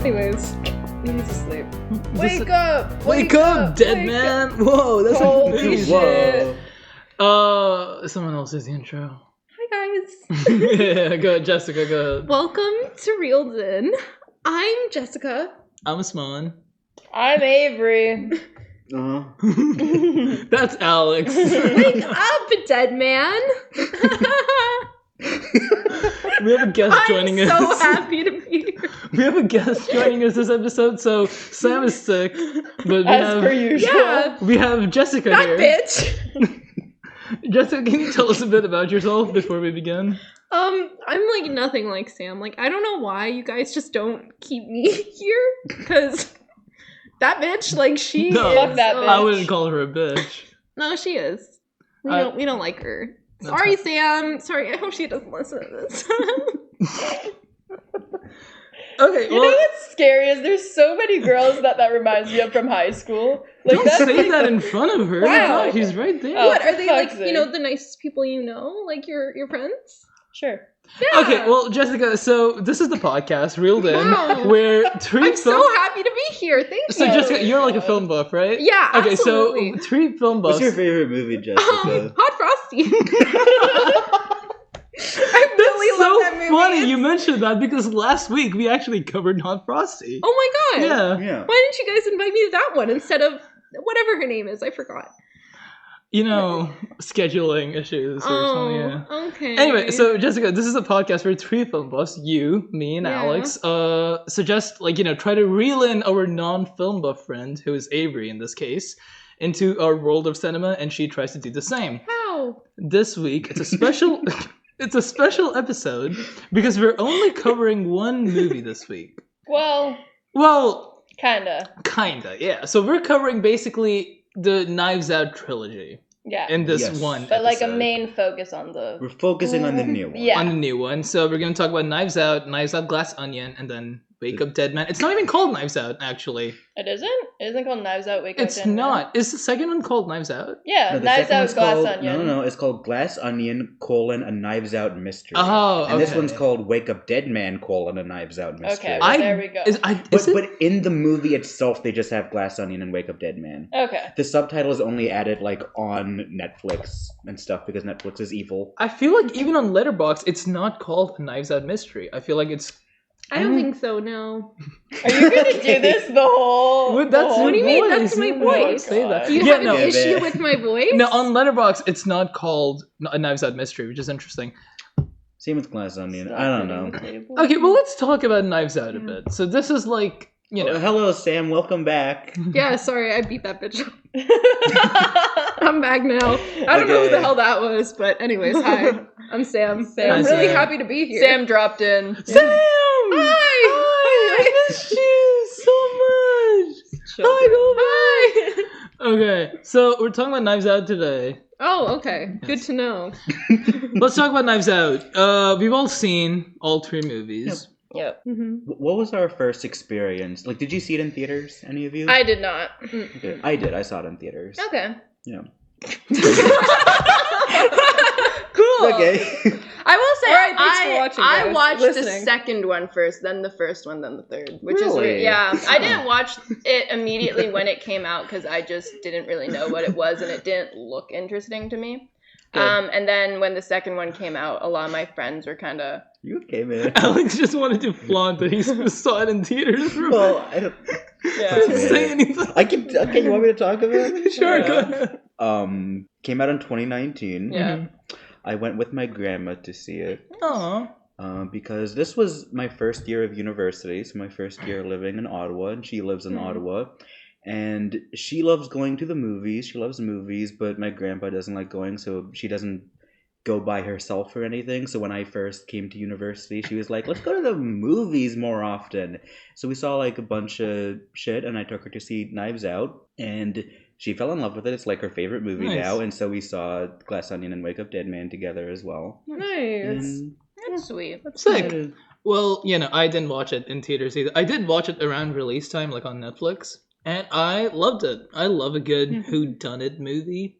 Anyways, he's asleep. Wake up! Wake up, dead man! Whoa, that's Holy amazing. Whoa. Someone else does the intro. Hi guys. Yeah, go ahead, Jessica, go ahead. Welcome to Reeled In. I'm Jessica. I'm Asman. I'm Avery. That's Alex. Wake up, dead man. We have a guest joining us. I'm so happy to be here. We have a guest joining us this episode, so Sam is sick, but As per usual. Yeah. we have Jessica That here. bitch. Jessica, can you tell us a bit about yourself before we begin? I'm like nothing like Sam. Like, I don't know why you guys just don't keep me here, because that bitch, like, she No, is. Fuck that bitch. I wouldn't call her a bitch. No, she is. We don't like her. That's Sorry, fine. Sam. Sorry, I hope she doesn't listen to this. Okay, You know what's scary is there's so many girls that reminds me of from high school. Like, don't that's say like, that in front of her. Wow. No, she's right there. Oh. What are they, like, fuck's you know, sake. the nicest people you know? Like your friends? Sure. Yeah. Okay, well, Jessica, so this is the podcast, Reeled In, Wow. where three I'm so happy to be here. Thank So you. Jessica, you're like a film buff, right? Yeah, Okay, absolutely. so three film buffs. What's your favorite movie, Jessica? Hot Frosty. I That's really so love that movie. funny you mentioned that because last week we actually covered Hot Frosty. Oh my god. Yeah. Yeah. Why didn't you guys invite me to that one instead of whatever her name is? I forgot. You know, scheduling issues or something, yeah. Oh, okay. Anyway, so Jessica, this is a podcast where three film buffs, you, me, and Yeah. Alex, suggest, like, you know, try to reel in our non-film buff friend, who is Avery in this case, into our world of cinema, and she tries to do the same. How? This week, it's a special... It's a special episode because we're only covering one movie this week. Well, Kinda, yeah. So we're covering basically the Knives Out trilogy yeah. in this Yes. one But like a episode. main focus on the... We're focusing on the new one. Yeah. On the new one. So we're going to talk about Knives Out Glass Onion, and then Wake Up Dead Man. It's not even called Knives Out, actually. It isn't? It isn't called Knives Out, Wake Up It's Dead Man? not. Is the second one called Knives Out? Yeah, No, the Knives second Out, one's Glass called, Onion. No, it's called Glass Onion, a Knives Out Mystery. Oh, And this okay. one's called Wake Up Dead Man, a Knives Out Mystery. Okay, well, there we go. Is it? But in the movie itself, they just have Glass Onion and Wake Up Dead Man. Okay. The subtitle is only added, like, on Netflix and stuff, because Netflix is evil. I feel like even on Letterboxd, it's not called a Knives Out Mystery. I feel like it's... I don't think so, no. Are you going to do this the whole... What, that's What do you mean? voice. That's my You don't voice. say that. Do you Yeah, have no. an issue babe. with my voice? No, on Letterboxd, it's not called a Knives Out Mystery, which is interesting. Same with Glass Onion. Stop I don't hitting know. the table. Okay, well, let's talk about Knives Out a bit. So this is like, you know... Hello, Sam. Welcome back. Yeah, sorry, I beat that bitch up. I'm back now. I don't know who the Okay. hell that was, but anyways, hi. I'm Sam. Sam. I'm really Sam. happy to be here. Sam dropped in. Sam! Hi! I missed you so much! Hi, Hi! Okay, so we're talking about Knives Out today. Oh, okay. Good to know. Let's talk about Knives Out. We've all seen all three movies. Yep. Mm-hmm. What was our first experience? Like, did you see it in theaters? Any of you? I did not. Okay. I did. I saw it in theaters. Okay. Yeah. Cool. Okay. I will say, All right, thanks for watching, I guys. watched Listening. the second one first, then the first one, then the third. Which Really? is, yeah. I didn't watch it immediately when it came out because I just didn't really know what it was and it didn't look interesting to me. Good. And then when the second one came out, a lot of my friends were kind of... You okay, man? Alex just wanted to flaunt that he saw it in theaters. Well, I don't. Yeah. Didn't say anything. I can. Okay, you want me to talk about it? Sure, Yeah. go ahead. Came out in 2019. Yeah. I went with my grandma to see it. Aw. Because this was my first year of university, so my first year living in Ottawa, and she lives in Ottawa. And she loves going to the movies. She loves movies, but my grandpa doesn't like going, so she doesn't go by herself or anything. So when I first came to university, she was like, let's go to the movies more often. So we saw like a bunch of shit, and I took her to see Knives Out, and she fell in love with it. It's like her favorite movie Nice. now, and so we saw Glass Onion and Wake Up Dead Man together as well. Nice. And That's sweet. Sick. Well, you know, I didn't watch it in theaters either. I did watch it around release time, like on Netflix, and I loved it. I love a good whodunit movie,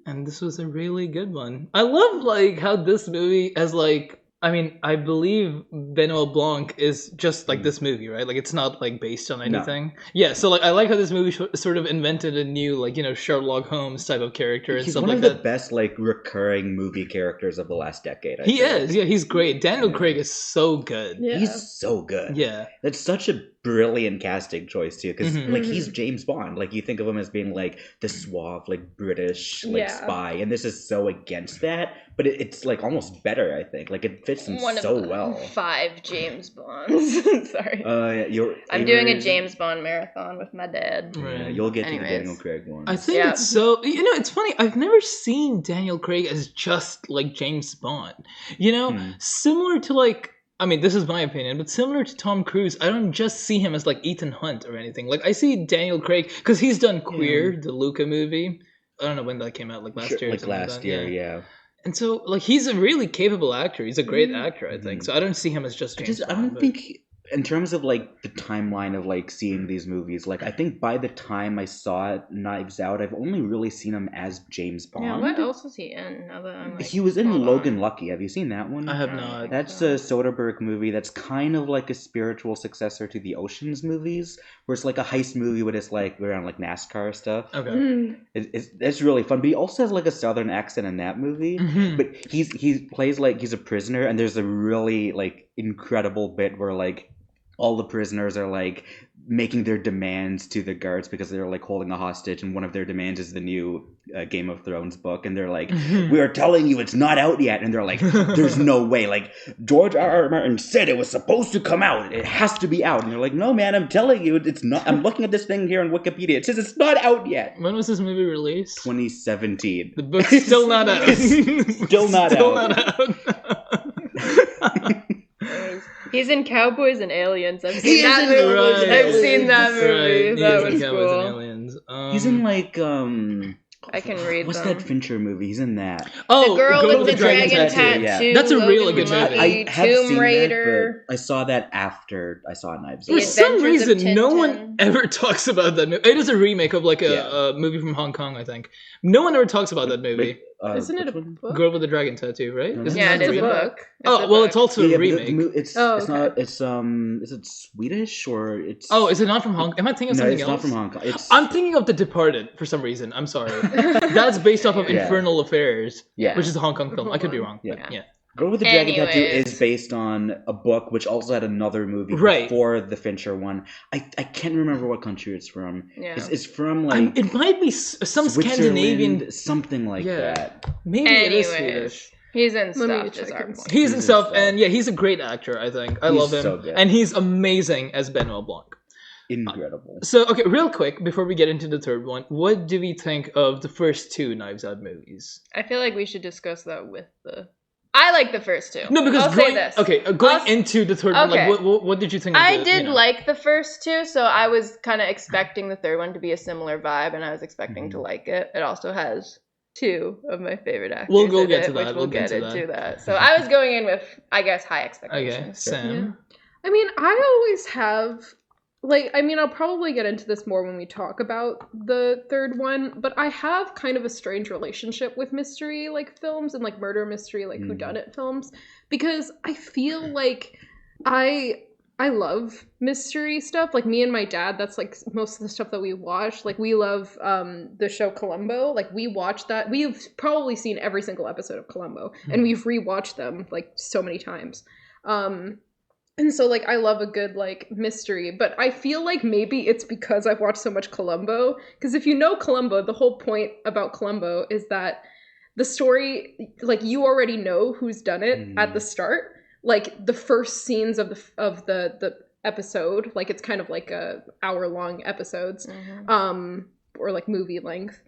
and this was a really good one. I love like how this movie has like I mean, I believe Benoit Blanc is just like this movie, right? Like, it's not like based on anything. Yeah, so like I like how this movie sort of invented a new, like, you know, Sherlock Holmes type of character and He's stuff one like of the that. best like recurring movie characters of the last decade. I He think. is, yeah, he's great. Daniel Yeah. Craig is so good. Yeah. He's so good. Yeah. That's such a brilliant casting choice too, because Mhm. like he's James Bond. Like you think of him as being like the suave, like British, like Yeah. spy, and this is so against that. But it's like almost better. I think like it fits him One so of the well. 5 James Bonds. Sorry. Yeah, I'm doing a James Bond marathon with my dad. Yeah, Right. you'll get to the Anyways. Daniel Craig one. I think Yeah. it's so, you know, it's funny. I've never seen Daniel Craig as just like James Bond. You know, similar to like, I mean, this is my opinion, but similar to Tom Cruise, I don't just see him as like Ethan Hunt or anything. Like I see Daniel Craig because he's done Queer, the Luca movie. I don't know when that came out, like last year. Or like something last that, year, yeah. And so, like, he's a really capable actor. He's a great actor, I think. So I don't see him as just James I Bond, don't but- think in terms of like the timeline of like seeing these movies, like I think by the time I saw Knives Out, I've only really seen him as James Bond. Yeah, what else is he in? Now that I'm like, He was in hold Logan on. Lucky. Have you seen that one? I have I don't not. think That's so. a Soderbergh movie that's kind of like a spiritual successor to the Ocean's movies, where it's like a heist movie, but it's like around like NASCAR stuff. Okay. Mm. It's really fun, but he also has like a southern accent in that movie. Mhm. But he plays like he's a prisoner, and there's a really like incredible bit where like all the prisoners are like making their demands to the guards because they're like holding a hostage, and one of their demands is the new Game of Thrones book, and they're like, "We are telling you it's not out yet," and they're like, "There's no way! Like George R.R. Martin said it was supposed to come out. It has to be out." And they're like, "No, man, I'm telling you, it's not. I'm looking at this thing here on Wikipedia. It says it's not out yet." When was this movie released? 2017. The book's still not out. Still not out. He's in Cowboys and Aliens. I've He seen is that in movie. Cowboys and I've seen that Aliens. movie. Right, That he is was in Cowboys and cool. Aliens. He's in like I can read what's them. that Fincher movie? He's in that. Oh, The girl with the dragon Tattoo, tattoo. yeah. That's a really Logan good movie. Lucky, I have Tomb seen Raider. that, but I saw that after I saw Knives For The Out. some Adventures of reason, no one Tintin. ever talks about that movie. It is a remake of like a, Yeah. a movie from Hong Kong, I think. No one ever talks about that movie. Isn't it a which one? book? Girl with the Dragon Tattoo, right? No, Isn't Yeah, that it is a remake? book. Oh, well, it's also a Yeah, but remake. it's Oh, it's okay. not it's is it Swedish or it's Oh, is it not from Hong Kong? Am I thinking of no, something it's else? not from Hong Kong. It's I'm thinking of The Departed for some reason. I'm sorry. That's based off of Yeah. Infernal Affairs, yeah. which is a Hong Kong film. I could be Hold wrong. Yeah. But yeah. Girl with the Dragon Tattoo Anyways. is based on a book which also had another movie Right. before the Fincher one. I can't remember what country it's from. Yeah. It's from like It might be some Scandinavian. Switzerland, something like Yeah. that. Maybe it is Anyways, He's he's in me stuff. Is check our and point. see. in He's in stuff, stuff. and yeah, he's a great actor. I think I He's love him, so good. and he's amazing as Benoit Blanc. Incredible. So, okay, real quick before we get into the third one, what do we think of the first 2 Knives Out movies? I feel like we should discuss that with the. I like the first 2. No, because I'll going, say this. okay, going I'll- into the third one, like, Okay. what did you think? Of I the, did you know? like the first 2, so I was kind of expecting the third one to be a similar vibe, and I was expecting to like it. It also has 2 of my favorite actors. We'll in get it, to which that. We'll We'll get get to into that. So I was going in with, I guess, high Okay, expectations. Sam. I mean, I always have, like, I mean, I'll probably get into this more when we talk about the third one, but I have kind of a strange relationship with mystery, like, films and, like, murder mystery, like, whodunit films, because I feel like I love mystery stuff. Like, me and my dad, that's, like, most of the stuff that we watch. Like, we love the show Columbo. Like, we watch that. We've probably seen every single episode of Columbo, and we've rewatched them, like, so many times. And so, like, I love a good, like, mystery, but I feel like maybe it's because I've watched so much Columbo, because if you know Columbo, the whole point about Columbo is that the story, like, you already know who's done it at the start. Like, the first scenes of the episode, like, it's kind of like a hour-long episodes, or, like, movie length.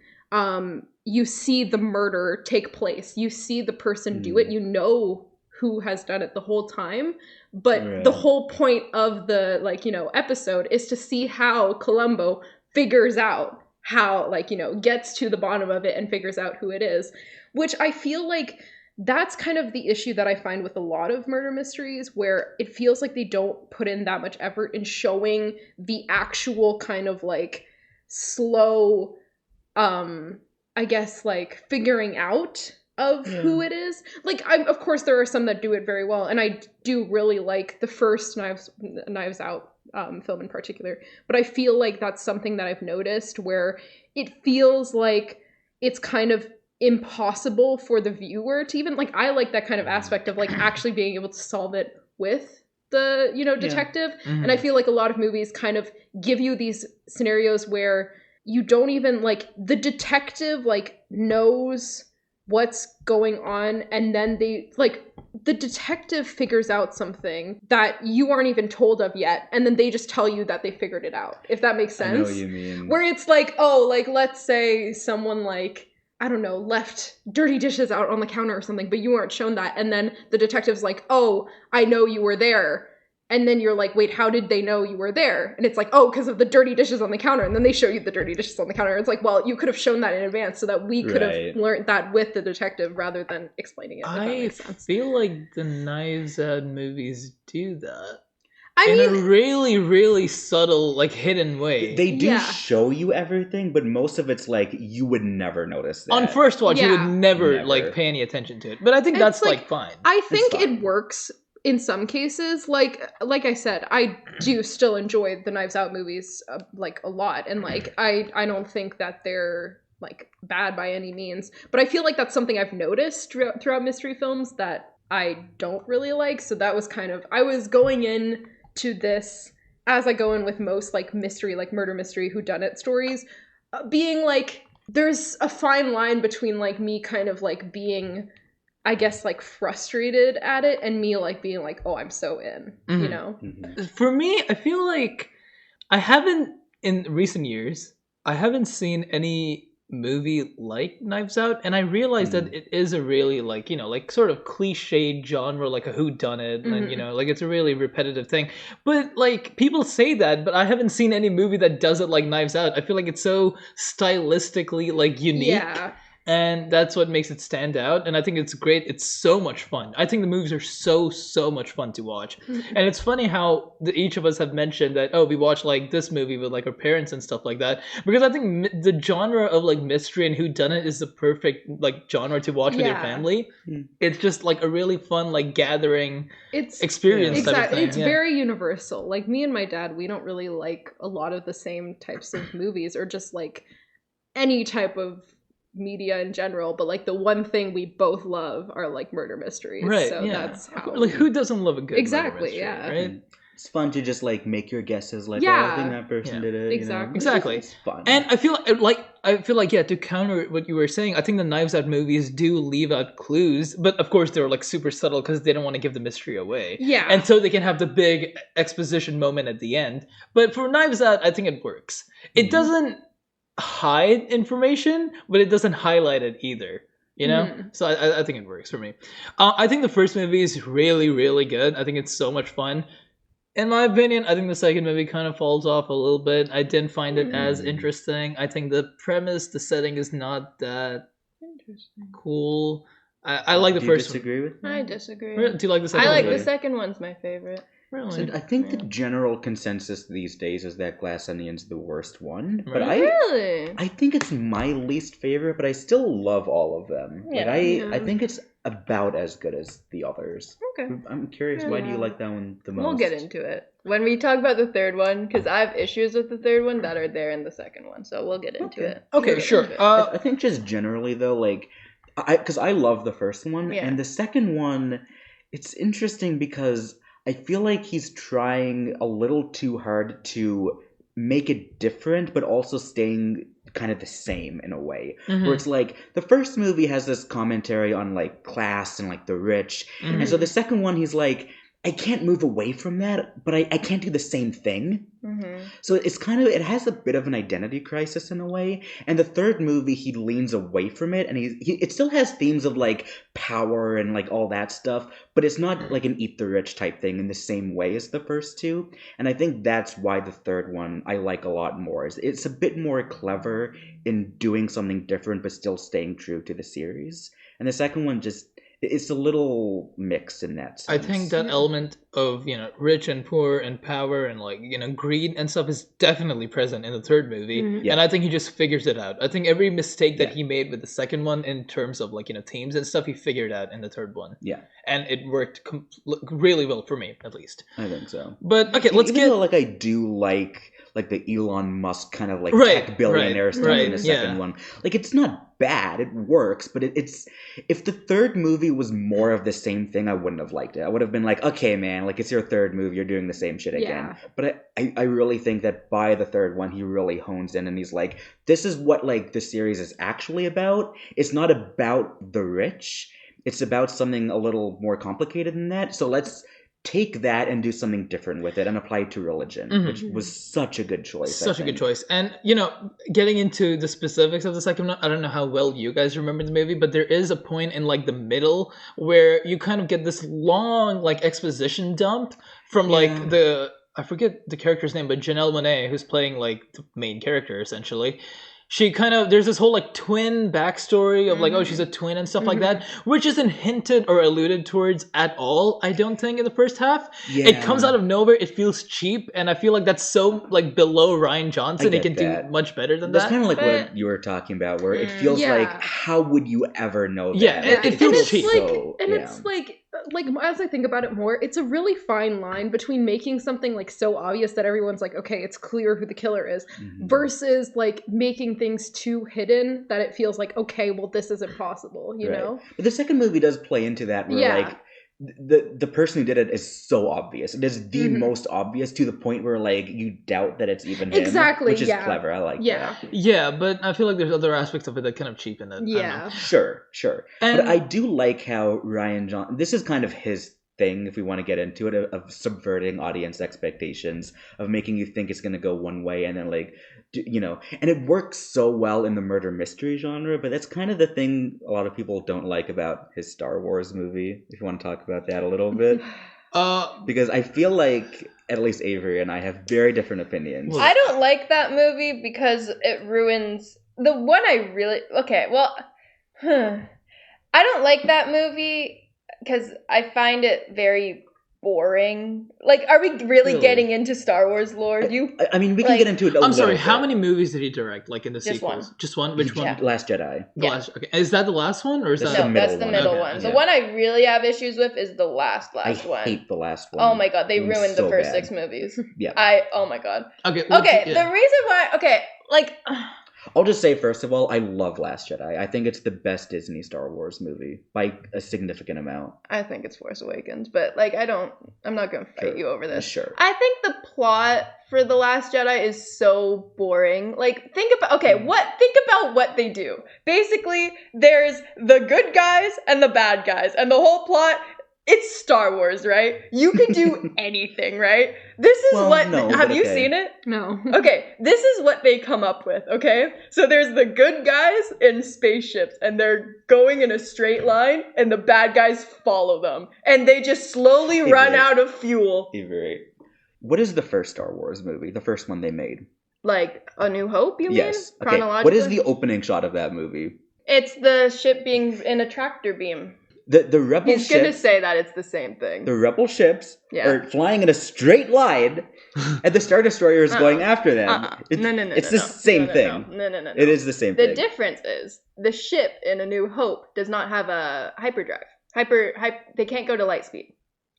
You see the murder take place. You see the person do it. You know who has done it the whole time, but the whole point of the, like, you know, episode is to see how Columbo figures out how, like, you know, gets to the bottom of it and figures out who it is, which I feel like that's kind of the issue that I find with a lot of murder mysteries, where it feels like they don't put in that much effort in showing the actual kind of, like, slow, I guess, like, figuring out of who it is. Like, of course, there are some that do it very well, and I do really like the first Knives Out film in particular. But I feel like that's something that I've noticed where it feels like it's kind of impossible for the viewer to even, like, I like that kind of aspect of like actually being able to solve it with the, you know, detective. And I feel like a lot of movies kind of give you these scenarios where you don't even, like, the detective like knows what's going on, and then they, like, the detective figures out something that you aren't even told of yet, and then they just tell you that they figured it out, if that makes sense. I know what you mean. Where it's like, oh, like, let's say someone, like, I don't know, left dirty dishes out on the counter or something, but you weren't shown that, and then the detective's like, oh, I know you were there. And then you're like, wait, how did they know you were there? And it's like, oh, because of the dirty dishes on the counter. And then they show you the dirty dishes on the counter. It's like, well, you could have shown that in advance so that we could have learned that with the detective rather than explaining it. I feel like the Knives Out movies do that. I in mean, a really, really subtle, like, hidden way. They do show you everything, but most of it's like you would never notice that. On first watch, you would never like pay any attention to it. But I think that's like fine. I think it works in some cases. Like I said, I do still enjoy the Knives Out movies like a lot, and like I don't think that they're like bad by any means. But I feel like that's something I've noticed throughout mystery films that I don't really like. So that was kind of, I was going in to this, as I go in with most like mystery, like murder mystery, whodunit stories, being like, there's a fine line between like me kind of like being, I guess, like frustrated at it, and me like being like, oh, I'm so in, you know? For me, I feel like I haven't, in recent years, I haven't seen any movie like Knives Out, and I realized that it is a really, like, you know, like sort of cliched genre, like a whodunit, and, you know, like it's a really repetitive thing. But like people say that, but I haven't seen any movie that does it like Knives Out. I feel like it's so stylistically like unique. Yeah. And that's what makes it stand out. And I think it's great. It's so much fun. I think the movies are so much fun to watch. And it's funny how each of us have mentioned that, oh, we watch like this movie with like our parents and stuff like that. Because I think the genre of like mystery and whodunit is the perfect like genre to watch with your family. It's just like a really fun like gathering experience. Exactly. It's very universal. Like me and my dad, we don't really like a lot of the same types of movies, or just like any type of media in general, but like the one thing we both love are like murder mysteries, right? So that's how, like, who doesn't love a good murder mystery, right? It's fun to just like make your guesses, like, oh, I think that person did it. Exactly. It's fun. And I feel like to counter what you were saying, I think the Knives Out movies do leave out clues, but of course they're like super subtle because they don't want to give the mystery away. Yeah. And so they can have the big exposition moment at the end. But for Knives Out, I think it works. It doesn't hide information, but it doesn't highlight it either, you know? So I think it works for me. I think the first movie is really, really good. I think it's so much fun. In my opinion, I think the second movie kind of falls off a little bit. I didn't find it as interesting. I think the premise, the setting is not that cool. I like the first one. Do you disagree with me? I disagree. Do you like the second one? I like the second one's my favorite. Really? So I think the general consensus these days is that Glass Onion's the worst one. But I think it's my least favorite, but I still love all of them. Yeah, I think it's about as good as the others. Okay. I'm curious, why do you like that one the most? We'll get into it when we talk about the third one, because I have issues with the third one that are there in the second one, so we'll get into it. Okay, sure. I think just generally though, like, because I love the first one, and the second one, it's interesting because I feel like he's trying a little too hard to make it different, but also staying kind of the same in a way. Where it's like, the first movie has this commentary on like class and like the rich. And so the second one, he's like, I can't move away from that, but I can't do the same thing. So it's kind of, it has a bit of an identity crisis in a way. And the third movie, he leans away from it, and it still has themes of like power and like all that stuff, but it's not like an eat the rich type thing in the same way as the first two. And I think that's why the third one I like a lot more. It's a bit more clever in doing something different, but still staying true to the series. And the second one just, it's a little mixed in that I sense. think that element of, rich and poor and power and greed and stuff is definitely present in the third movie. Mhm. And I think he just figures it out. I think every mistake that he made with the second one in terms of themes and stuff, he figured out in the third one. Yeah. And it worked really well for me, at least. I think so. But okay, let's Even though, I do like the Elon Musk kind of tech billionaire stuff in the second one. It's not bad. It works, but it's if the third movie was more of the same thing, I wouldn't have liked it. I would have been like, okay, man, it's your third movie, you're doing the same shit again. Yeah. But I really think that by the third one, he really hones in and he's like, this is what the series is actually about. It's not about the rich. It's about something a little more complicated than that. So let's take that and do something different with it and apply it to religion, which was such a good choice. Such a good choice. And, getting into the specifics of the second one, I don't know how well you guys remember the movie, but there is a point in, the middle where you kind of get this long, exposition dump from, I forget the character's name, but Janelle Monáe, who's playing, the main character, essentially. She there's this whole like twin backstory of oh, she's a twin and stuff like that, which isn't hinted or alluded towards at all, I don't think, in the first half. Yeah. It comes out of nowhere, it feels cheap, and I feel like that's so below Rian Johnson. He can do much better than that's that. That's kind of what you were talking about, where it feels like, how would you ever know that? Yeah, it feels cheap. It's as I think about it more, it's a really fine line between making something so obvious that everyone's okay, it's clear who the killer is, versus making things too hidden that it feels okay, well, this isn't possible, you know? But the second movie does play into that, where the person who did it is so obvious. It is the most obvious, to the point where you doubt that it's even him. Exactly, which is clever. I like that. Yeah, but I feel like there's other aspects of it that kind of cheapen it. Yeah. Sure. But I do like how Rian Johnson, this is kind of his thing, if we want to get into it, of subverting audience expectations, of making you think it's going to go one way and then and it works so well in the murder mystery genre. But that's kind of the thing a lot of people don't like about his Star Wars movie, if you want to talk about that a little bit. Because I feel like at least Avery and I have very different opinions. I don't like that movie because it ruins the one I really I don't like that movie because I find it very boring. Are we really getting into Star Wars lore? I mean, we can get into it. I'm sorry. How many movies did he direct? In the Just sequels? One. Just one. Which one? Last Jedi. Okay. Is that the last one, or is that? No, that's the middle one. The one I really have issues with is the last one. I hate the last one. Oh my god, they ruined the first 6 movies. Yeah. Oh my god. Okay. The reason why. I'll just say, first of all, I love Last Jedi. I think it's the best Disney Star Wars movie by a significant amount. I think it's Force Awakens, but I'm not going to fight you over this. Sure. I think the plot for The Last Jedi is so boring. Think about what they do. Basically, there's the good guys and the bad guys, and the whole plot, it's Star Wars, right? You can do anything, right? This is have you seen it? No. Okay, this is what they come up with, okay? So there's the good guys in spaceships, and they're going in a straight line, and the bad guys follow them. And they just slowly run out of fuel. Avery, what is the first Star Wars movie? The first one they made? A New Hope, you mean? Yes. Okay. Chronologically? What is the opening shot of that movie? It's the ship being in a tractor beam. The rebel ships... He's gonna say that it's the same thing. The rebel ships are flying in a straight line, and the Star Destroyer is going after them. No. It's the same thing. No. It is the same thing. The difference is, the ship in A New Hope does not have a hyperdrive. They can't go to light speed.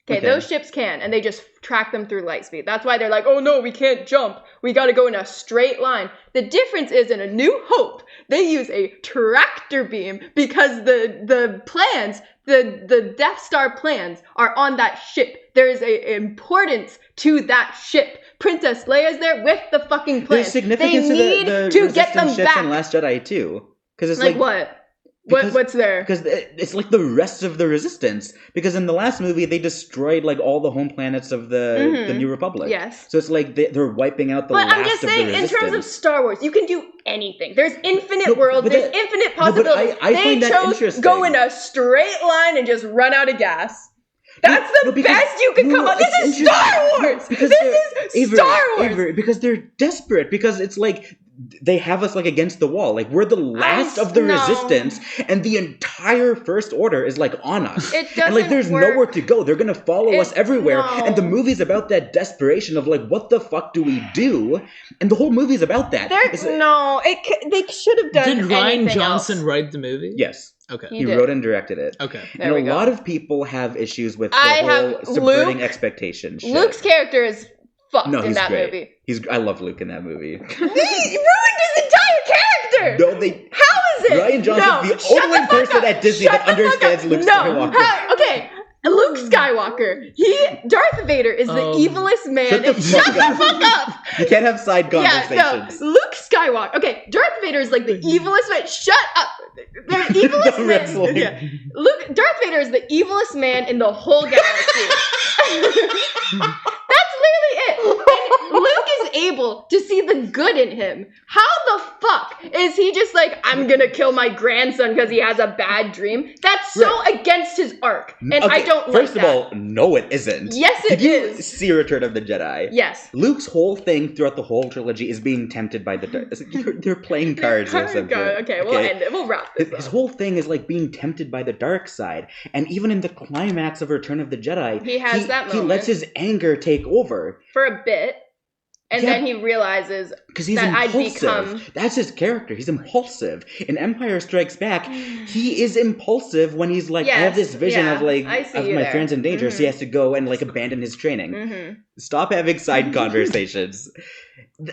Okay, those ships can, and they just track them through light speed. That's why they're like, oh no, we can't jump. We gotta go in a straight line. The difference is, in A New Hope, they use a tractor beam because the plans, the Death Star plans are on that ship. There is a importance to that ship. Princess Leia's there with the fucking plans. There's significance to get them ships back in Last Jedi too. Because it's what? What's there? Because it's like the rest of the Resistance. Because in the last movie, they destroyed all the home planets of the New Republic. Yes. So it's like they're wiping out the last of the Resistance. But I'm just saying, in terms of Star Wars, you can do anything. There's infinite worlds. There's infinite possibilities. I find that interesting. Go in a straight line and just run out of gas. That's the best you can come up. This is Star Wars. This is Star Wars. Because they're desperate. Because it's like they have us like against the wall. Like we're the last of the resistance, and the entire First Order is like on us. It doesn't and like there's work. nowhere to go. They're gonna follow us everywhere. And the movie's about that desperation of like, what the fuck do we do? And the whole movie's about that. They should have done. Did Rian anything Johnson else. write the movie? Yes. Okay. He He did. wrote and directed it. Okay. There we And a go. lot of people have issues with the I whole have subverting Luke- expectations. shit. Luke's character is fucked No, in he's that great. movie. I love Luke in that movie. He ruined his entire character. No, they. How is it? Ryan Johnson's the shut only fuck person up. at Disney Shut that the fuck understands up. Luke No. Skywalker. Okay. Luke Skywalker. Darth Vader is the evilest man. Shut the fuck up. You can't have side conversations. Luke Skywalker. Okay, Darth Vader is like the evilest man. Shut up. The evilest The man. wrestling. Yeah. Darth Vader is the evilest man in the whole galaxy. That's literally it. And Luke is able to see the good in him. How the fuck is he just like, I'm gonna kill my grandson because he has a bad dream? That's so against his arc. And I don't like that. First of all, no, it isn't. Yes, it Did you is. see Return of the Jedi? Yes. Luke's whole thing throughout the whole trilogy is being tempted by the dark. They're playing cards or something. Okay, we'll end it. We'll wrap this His up. whole thing is like being tempted by the dark side, and even in the climax of Return of the Jedi, He has that He lets moment. his anger take over For a bit. And Yeah. then he realizes because he's that I'd impulsive. become... That's his character. He's impulsive. In Empire Strikes Back, he is impulsive when he's like, I have Yes, this vision yeah, of like I see of you my there. friends in danger, so he has to go and like abandon his training. Mm-hmm. Stop having side conversations.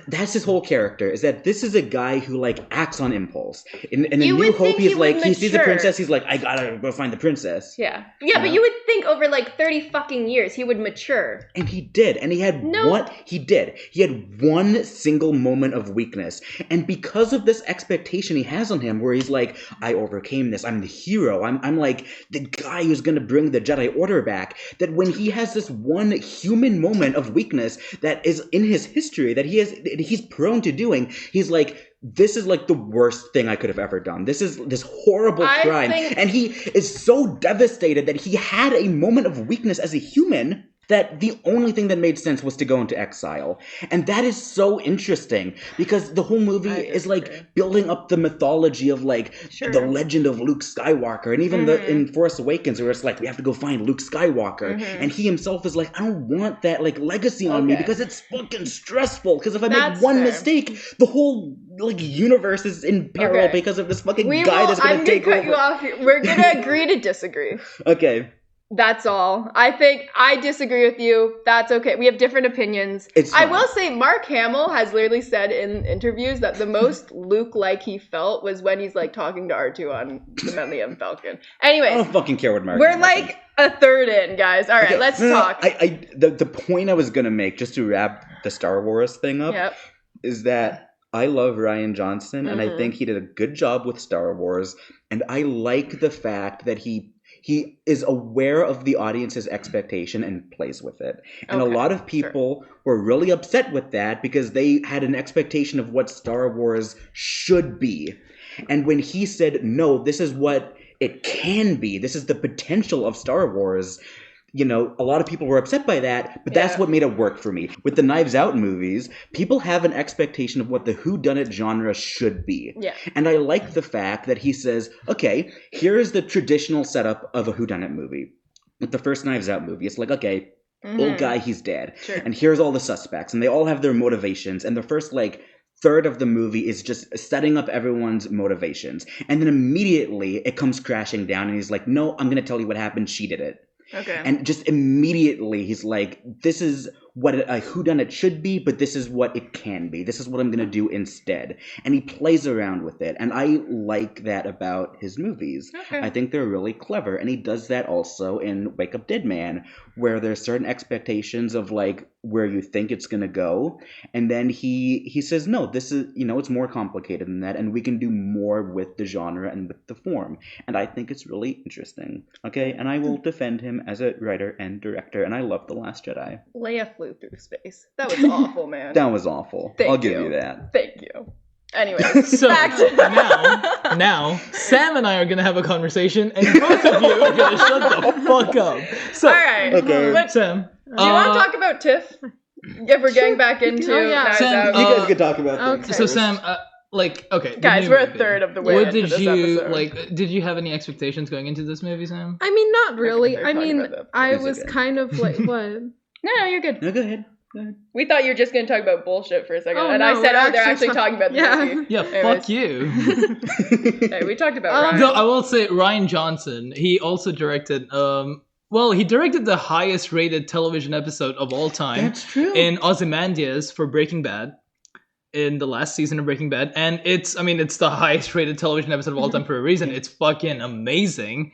That's his whole character, is that this is a guy who like acts on impulse. In A You New would Hope, think he's he like, would he sees the mature. princess, he's like, I gotta go find the princess. Yeah. Yeah, You but know? you would think over like 30 fucking years he would mature. And he did. And he had No. he had one single moment of weakness. And because of this expectation he has on him, where he's like, I overcame this, I'm the hero, I'm like the guy who's gonna bring the Jedi Order back, that when he has this one human moment of weakness that is in his history, that he's prone to doing, he's like, this is like the worst thing I could have ever done. This is this horrible I crime. think- And he is so devastated that he had a moment of weakness as a human, that the only thing that made sense was to go into exile. And that is so interesting, because the whole movie is like building up the mythology of like the legend of Luke Skywalker. And even in Force Awakens, where it's like, we have to go find Luke Skywalker. And he himself is like, I don't want that like legacy on me, because it's fucking stressful. Because if I That's make one fair. mistake, the whole like universe is in peril Okay. because of this fucking guy that's gonna I'm take gonna cut you over. off here. We're gonna agree to disagree. Okay. That's all. I think I disagree with you. That's okay. We have different opinions. It's I fine. will say Mark Hamill has literally said in interviews that the most Luke-like he felt was when he's like talking to R2 on the Millennium Falcon. I Anyways, don't fucking care what Mark we're Hamill thinks. like a third in, guys. All right, Okay, let's no, no, talk. The point I was gonna make, just to wrap the Star Wars thing up, Yep. is that I love Rian Johnson, and I Mhm. think he did a good job with Star Wars, and I like the fact that he is aware of the audience's expectation and plays with it. And Okay, a lot of people were really upset with that because they had an expectation of what Star Wars should be. And when he said, no, this is what it can be, this is the potential of Star Wars, you know, a lot of people were upset by that, but that's Yeah. what made it work for me. With the Knives Out movies, people have an expectation of what the whodunit genre should be. Yeah. And I like the fact that he says, okay, here is the traditional setup of a whodunit movie. With the first Knives Out movie, it's like, okay, old guy, he's dead. Sure. And here's all the suspects, and they all have their motivations, and the first, like, third of the movie is just setting up everyone's motivations. And then immediately it comes crashing down, and he's like, no, I'm gonna tell you what happened, she did it. Okay. And just immediately he's like, this is what a whodunit should be, but this is what it can be. This is what I'm going to do instead. And he plays around with it. And I like that about his movies. Okay. I think they're really clever. And he does that also in Wake Up Dead Man, where there's certain expectations of like where you think it's going to go. And then he says, no, this is, you know, it's more complicated than that. And we can do more with the genre and with the form. And I think it's really interesting. Okay. And I will defend him as a writer and director. And I love The Last Jedi. Leia flew through space. That was awful, man. That was awful. Thank I'll give you. you that. Thank you. Anyway, So back to now, Sam and I are gonna have a conversation, and both of you are gonna shut the fuck up. So, all right. Okay. But Sam, do you want to talk about TIFF? Yeah, we're getting back into Oh, yeah. Knives Sam, Out. You guys could talk about things. okay. So first. Sam, okay, the Guys, new we're a movie. third of the way What into did this you episode. like? Did you have any expectations going into this movie, Sam? I mean, not really. they're I talking mean, about the- I It's was okay. kind of like, what? No, you're good. No, go ahead. Go ahead. We thought you were just going to talk about bullshit for a second. Oh, and no, I said, we're they're actually actually talking about the yeah. movie. Yeah, Anyways. fuck you. Hey, we talked about Ryan. No, I will say Rian Johnson. He also directed. He directed the highest rated television episode of all time. That's true. In Ozymandias for Breaking Bad. In the last season of Breaking Bad, and it's the highest rated television episode of all time for a reason. It's fucking amazing.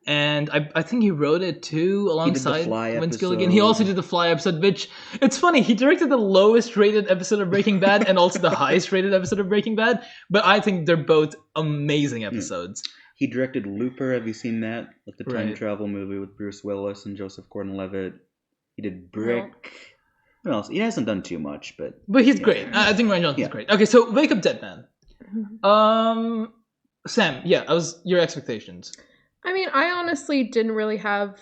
And I think he wrote it too alongside Fly Vince episode. Gilligan. He also did the Fly episode, which it's funny. He directed the lowest rated episode of Breaking Bad and also the highest rated episode of Breaking Bad. But I think they're both amazing episodes. He directed Looper. Have you seen that? Like the time Right. travel movie with Bruce Willis and Joseph Gordon-Levitt. He did Brick. What else? He hasn't done too much, but He's great. I think Rian Johnson's great. Okay, so Wake Up Dead Man. Sam, your expectations. I mean, I honestly didn't really have.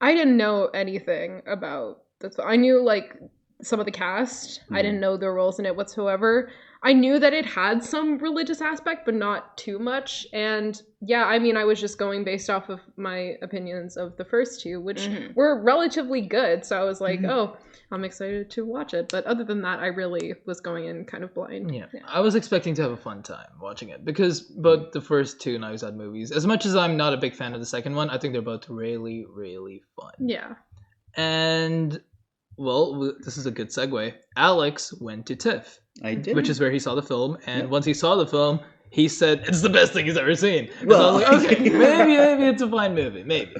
I didn't know anything about this. I knew like some of the cast. I didn't know the roles in it whatsoever. I knew that it had some religious aspect, but not too much. And yeah, I mean, I was just going based off of my opinions of the first two, which were relatively good. So I was like, oh, I'm excited to watch it. But other than that, I really was going in kind of blind. Yeah. I was expecting to have a fun time watching it because both the first two Knives Out movies, as much as I'm not a big fan of the second one, I think they're both really, really fun. Yeah. And, well, this is a good segue. Alex went to TIFF, I did. which is where he saw the film. And once he saw the film, he said, it's the best thing he's ever seen. Well, so I was like, okay, maybe it's a fine movie. Maybe.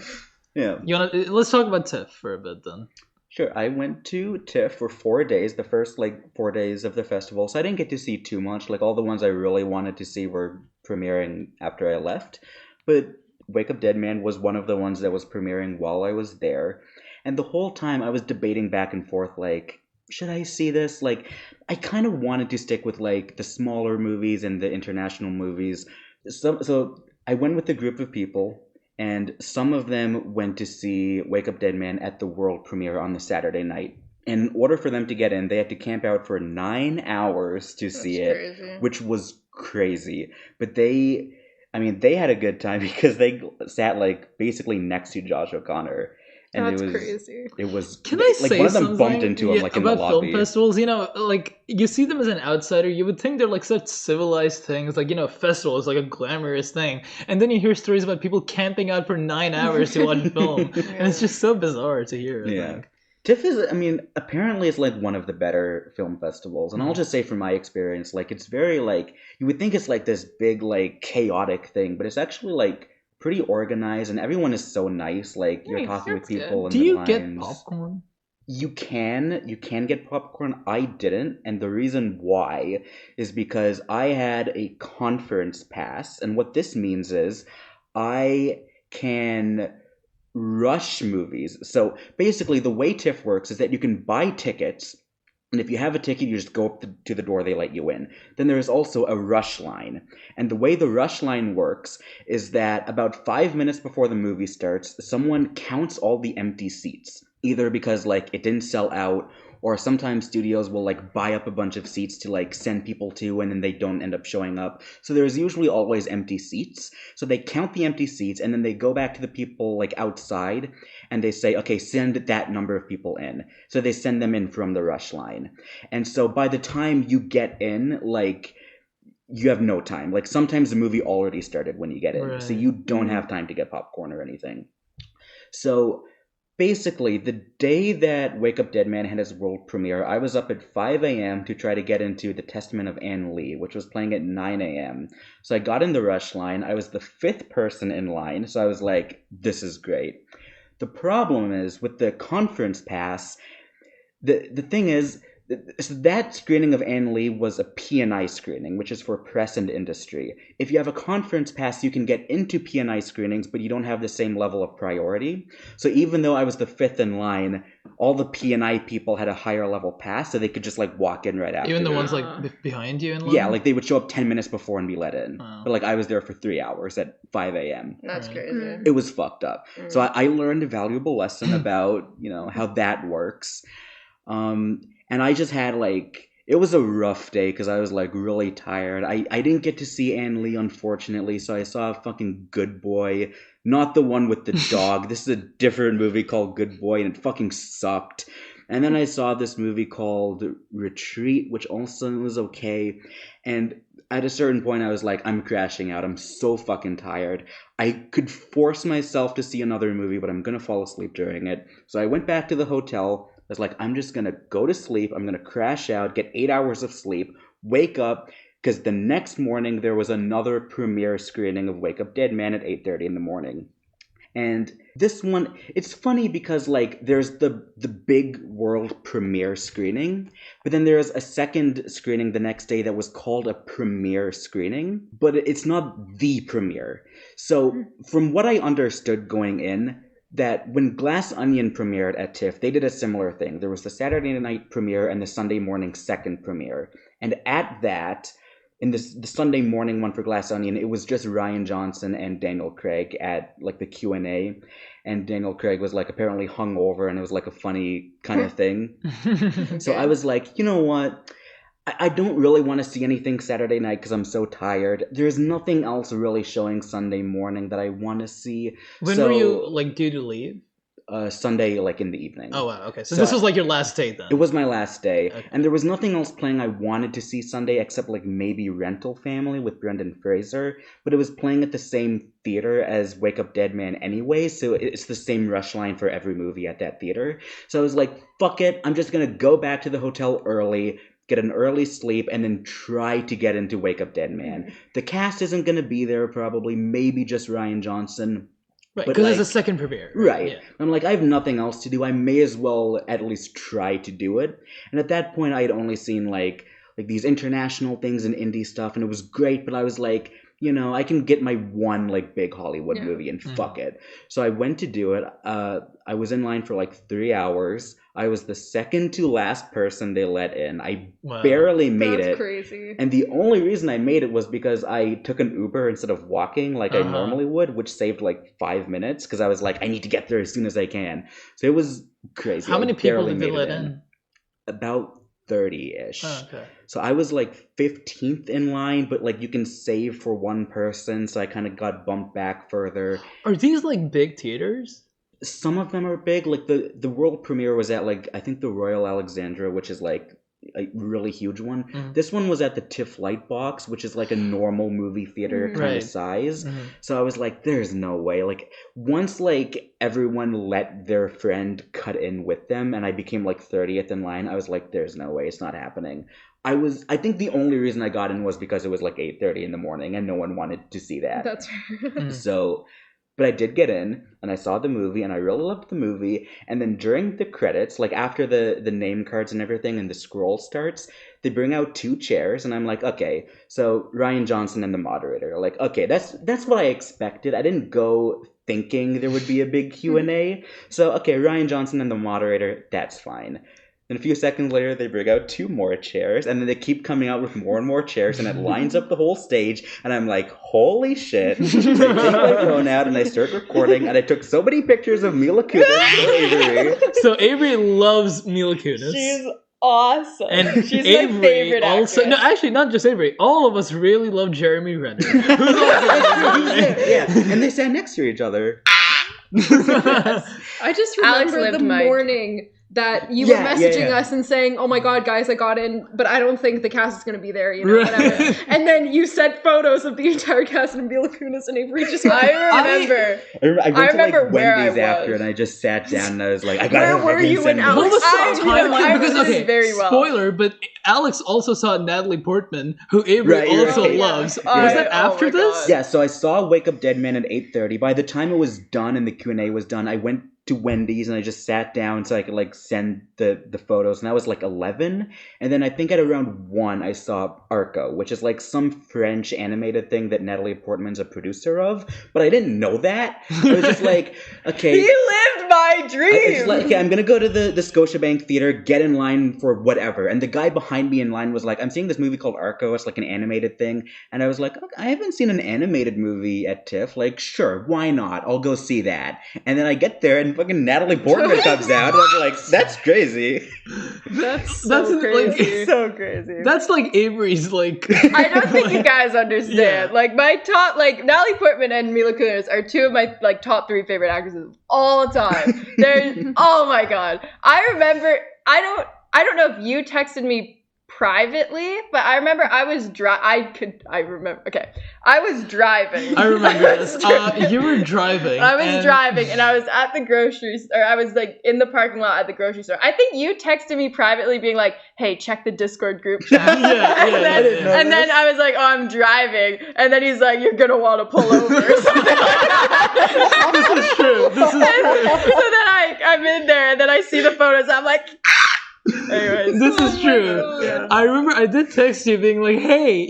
Yeah. Let's talk about TIFF for a bit then. Sure. I went to TIFF for 4 days, the first 4 days of the festival. So I didn't get to see too much. Like all the ones I really wanted to see were premiering after I left. But Wake Up Dead Man was one of the ones that was premiering while I was there. And the whole time I was debating back and forth, should I see this? I kind of wanted to stick with the smaller movies and the international movies. So I went with a group of people. And some of them went to see Wake Up Dead Man at the world premiere on the Saturday night. In order for them to get in, they had to camp out for 9 hours to see it, crazy. which was crazy. But they had a good time because they sat basically next to Josh O'Connor. And That's it was crazy. It was Can I say one of them something bumped into him in the about lobby. film festivals? You see them as an outsider. You would think they're such civilized things. Festival is a glamorous thing, and then you hear stories about people camping out for 9 hours to watch a film, and it's just so bizarre to hear. I think. TIFF is, apparently it's one of the better film festivals. And I'll just say from my experience, it's very you would think it's this big, chaotic thing, but it's actually pretty organized and everyone is so nice. You're Nice, talking with that's people good. in Do the you lines. get popcorn? You can get popcorn. I didn't, and the reason why is because I had a conference pass, and what this means is I can rush movies. So basically the way TIFF works is that you can buy tickets, and if you have a ticket, you just go up to the door, they let you in. Then there is also a rush line. And the way the rush line works is that about 5 minutes before the movie starts, someone counts all the empty seats. Either because it didn't sell out, or sometimes studios will buy up a bunch of seats to send people to, and then they don't end up showing up. So there's usually always empty seats. So they count the empty seats, and then they go back to the people outside, and they say, okay, send that number of people in. So they send them in from the rush line. And so by the time you get in, you have no time. Sometimes the movie already started when you get in. Right. So you don't have time to get popcorn or anything. So basically, the day that Wake Up Dead Man had his world premiere, I was up at 5 a.m. to try to get into The Testament of Anne Lee, which was playing at 9 a.m. So I got in the rush line. I was the 5th person in line, so I was like, this is great. The problem is, with the conference pass, the thing is, so that screening of Anne Lee was a P&I screening, which is for press and industry. If you have a conference pass, you can get into P&I screenings, but you don't have the same level of priority. So even though I was the 5th in line, all the P&I people had a higher level pass, so they could just walk in right after. Even the me. ones behind you in line? Yeah, they would show up 10 minutes before and be let in. Oh. But I was there for 3 hours at 5 a.m. That's Right. crazy. It was fucked up. So I learned a valuable lesson about, how that works. And I just had like, it was a rough day because I was like really tired. I didn't get to see Ann Lee, unfortunately, so I saw a fucking Good Boy. Not the one with the dog. This is a different movie called Good Boy, and it fucking sucked. And then I saw this movie called Retreat, which also was okay. And at a certain point, I was like, I'm crashing out. I'm so fucking tired. I could force myself to see another movie, but I'm going to fall asleep during it. So I went back to the hotel. I was like, I'm just going to go to sleep. I'm going to crash out, get 8 hours of sleep, wake up. Because the next morning, there was another premiere screening of Wake Up Dead Man at 8:30 in the morning. And this one, it's funny because like there's the big world premiere screening, but then there's a second screening the next day that was called a premiere screening, but it's not the premiere. So from what I understood going in, that when Glass Onion premiered at TIFF, they did a similar thing. There was the Saturday night premiere and the Sunday morning second premiere. And at that, in the Sunday morning one for Glass Onion, it was just Rian Johnson and Daniel Craig at like the Q&A, and Daniel Craig was like apparently hungover, and it was like a funny kind of thing. So I was like, you know what? I don't really want to see anything Saturday night because I'm so tired. There's nothing else really showing Sunday morning that I want to see. When were you like due to leave? Sunday, like in the evening. Oh wow, okay. So this was like your last day then? It was my last day. Okay. And there was nothing else playing I wanted to see Sunday except like maybe Rental Family with Brendan Fraser. But it was playing at the same theater as Wake Up Dead Man anyway, so it's the same rush line for every movie at that theater. So I was like, fuck it, I'm just gonna go back to the hotel early, get an early sleep, and then try to get into Wake Up Dead Man. The cast isn't gonna be there probably, maybe just Rian Johnson. Right, But, because like, it's a second premiere. Right. Yeah. I'm like, I have nothing else to do. I may as well at least try to do it. And at that point, I had only seen like these international things and indie stuff, and it was great. But I was like, you know, I can get my one like big Hollywood movie and fuck it. So I went to do it. I was in line for like 3 hours. I was the second to last person they let in. I barely made it. That's crazy. And the only reason I made it was because I took an Uber instead of walking like I normally would, which saved like 5 minutes because I was like, I need to get there as soon as I can. So it was crazy. How many people did they let in? About 30-ish. Oh, okay. So I was like 15th in line, but like you can save for one person, so I kind of got bumped back further. Are these like big theaters? Some of them are big. Like the world premiere was at like I think the Royal Alexandra, which is like a really huge one. This one was at the TIFF Lightbox, which is like a normal movie theater kind of size. So I was like, there's no way. Like once like everyone let their friend cut in with them and I became like 30th in line, I was like, there's no way, it's not happening. I think the only reason I got in was because it was like 8:30 in the morning and no one wanted to see that. That's So but I did get in, and I saw the movie, and I really loved the movie. And then during the credits, like after the name cards and everything, and the scroll starts, they bring out 2 chairs, and I'm like, okay. So Rian Johnson and the moderator, like, okay, that's what I expected. I didn't go thinking there would be a big Q&A. So okay, Rian Johnson and the moderator, that's fine. And a few seconds later, they bring out 2 more chairs, and then they keep coming out with more and more chairs, and it lines up the whole stage, and I'm like, holy shit. So I take my phone out, and I start recording, and I took so many pictures of Mila Kunis for Avery. So Avery loves Mila Kunis. She's awesome. And she's Avery my favorite actress. also, no, actually, not just Avery. All of us really love Jeremy Renner. Yeah, and they sat next to each other. I just Alex remember lived the my- morning that you were messaging us and saying, oh my god, guys, I got in, but I don't think the cast is going to be there, you know, whatever. And then you sent photos of the entire cast and Mila Kunis and Avery just I remember. I went remember to like where I Wendy's after, was. and I just sat down, and I was like, I gotta Where were fucking you send and this. What was I the know, timeline? I Because remember okay, very well. spoiler, but Alex also saw Natalie Portman, who Avery also right. loves. Yeah. Was that Oh after my this? God. Yeah, so I saw Wake Up Dead Man at 8:30. By the time it was done and the Q&A was done, I went to Wendy's and I just sat down so I could like send the photos, and that was like 11. And then I think at around 1 I saw Arco, which is like some French animated thing that Natalie Portman's a producer of, but I didn't know that. I was just like, okay. He lived my dream. It's just like, okay, I'm gonna go to the Scotiabank Theater, get in line for whatever. And the guy behind me in line was like, I'm seeing this movie called Arco, it's like an animated thing. And I was like, okay, I haven't seen an animated movie at TIFF. Like, sure, why not? I'll go see that. And then I get there and and fucking Natalie Portman comes out. I'm like, that's crazy. That's That's so like- crazy. It's so crazy. That's like Avery's like. I don't think you guys understand. Yeah. Like my top, like Natalie Portman and Mila Kunis are two of my like top 3 favorite actresses of all time. They're oh my god. I remember. I don't know if you texted me privately, but I remember I was I remember. Okay, I was driving. I remember this. You were driving. I was driving and I was at the grocery store. I was like in the parking lot at the grocery store. I think you texted me privately being like, hey, check the Discord group chat. And then I was like, oh, I'm driving. And then he's like, you're going to want to pull over or something like that. This is true. This is true. So then I'm in there and then I see the photos. I'm like, anyways. This is true. God. I remember I did text you being like, hey,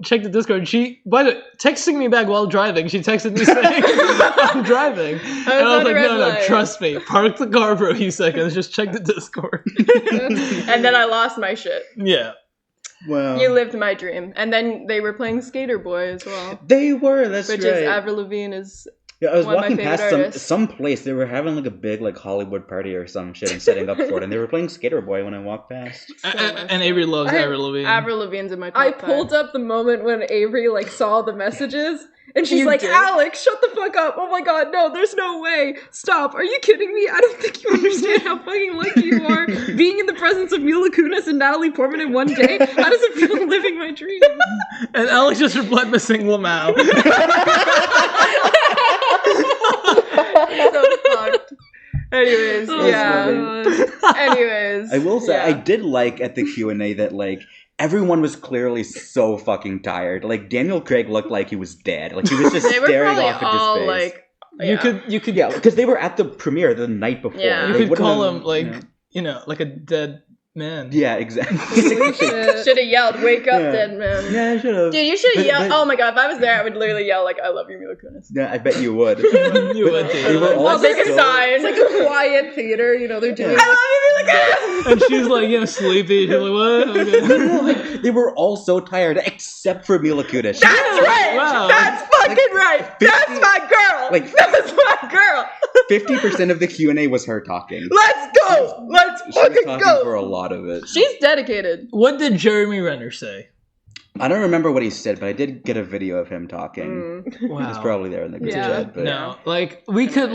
check the Discord. She, by the way, texting me back while driving, she texted me saying, I'm driving. And I was on like, a red no, light. trust me. Park the car for a few seconds. Just check the Discord. And then I lost my shit. Yeah. Wow. You lived my dream. And then they were playing Skater Boy as well. They were, that's Which right. is Avril Lavigne is Yeah, I was one of my walking past favorite artists. some place. They were having like a big like Hollywood party or some shit and setting up for it, and they were playing Skater Boy when I walked past. And Avery loves Avril Lavigne. Avril Lavigne's in my top I 5. pulled up the moment when Avery like saw the messages and she's You like, did? Alex, shut the fuck up. Oh my god, no, there's no way. Stop. Are you kidding me? I don't think you understand how fucking lucky you are being in the presence of Mila Kunis and Natalie Portman in one day. How does it feel living my dream? And Alex just replied with single Lamau. So fucked. Anyways, Oh yeah. my God. Anyways. I will say yeah. I did like at the Q&A that like everyone was clearly so fucking tired. Like Daniel Craig looked like he was dead. Like he was just They were staring probably off into all space. like You could Yeah, because they were at the premiere the night before. Yeah. You They could wouldn't call have, him like you know. like a dead man. Yeah, exactly. Holy shit. should have yelled, "Wake up, Yeah. dead man!" Yeah, I should have. Dude, you should have But- yelled. but- Oh my god, if I was there, I would literally yell like, "I love you, Mila Kunis." Yeah, I bet you would. You would, They were too. I'll take a also- sign. It's like a quiet theater, they're doing Yeah. I love you, Mila Kunis. And she's like, sleepy. She's like, what? Okay. No, like, they were all so tired except for Mila Kunis. She- That's right. Wow. That's fucking right. 50 That's my girl. like- That's my girl. 50% of the Q&A was her talking. Let's go. Let's She was fucking talking go. for a lot of it. She's dedicated. What did Jeremy Renner say? I don't remember what he said, but I did get a video of him talking. Wow. It's probably there in the group Yeah. chat. But No, like we could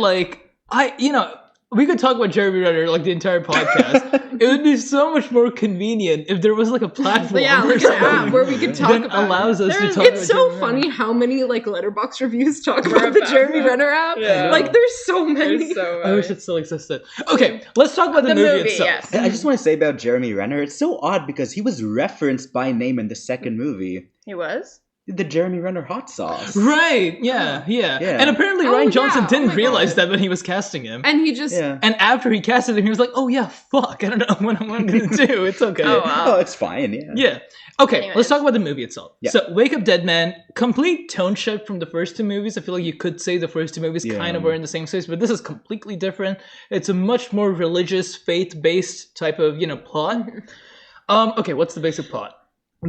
we could talk about Jeremy Renner like the entire podcast. It would be so much more convenient if there was like a platform Yeah, or like an something app where we could talk that about allows us to There's- talk It's about so Jeremy funny Renner. how many like letterbox reviews talk Were about the about Jeremy that. Renner app. Yeah. Like there's so many. So, I wish it still existed. Okay, let's talk about the, the movie itself. yes. I just want to say about Jeremy Renner, it's so odd because he was referenced by name in the second movie. He was? The Jeremy Renner hot sauce. Right, yeah. Yeah. And apparently Oh, Ryan Johnson yeah. didn't Oh my realize God. that when he was casting him. And he just Yeah. And after he casted him, he was like, oh yeah, fuck, I don't know what I'm going to do. It's okay. Oh, wow. Oh, it's fine, yeah. Yeah. Okay, Anyways. let's talk about the movie itself. Yeah. So, Wake Up Dead Man, complete tone shift from the first two movies. I feel like you could say the first two movies Yeah. kind of were in the same space, but this is completely different. It's a much more religious, faith-based type of, plot. Okay, what's the basic plot?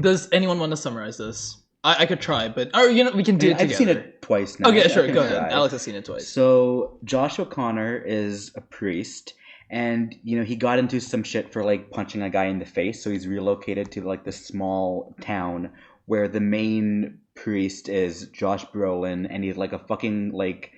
Does anyone want to summarize this? I could try, but we can do it I've together. seen it twice now. Okay, I sure, can go ahead. try. Alex has seen it twice. So Josh O'Connor is a priest, and he got into some shit for like punching a guy in the face. So he's relocated to like this small town where the main priest is Josh Brolin, and he's like a fucking like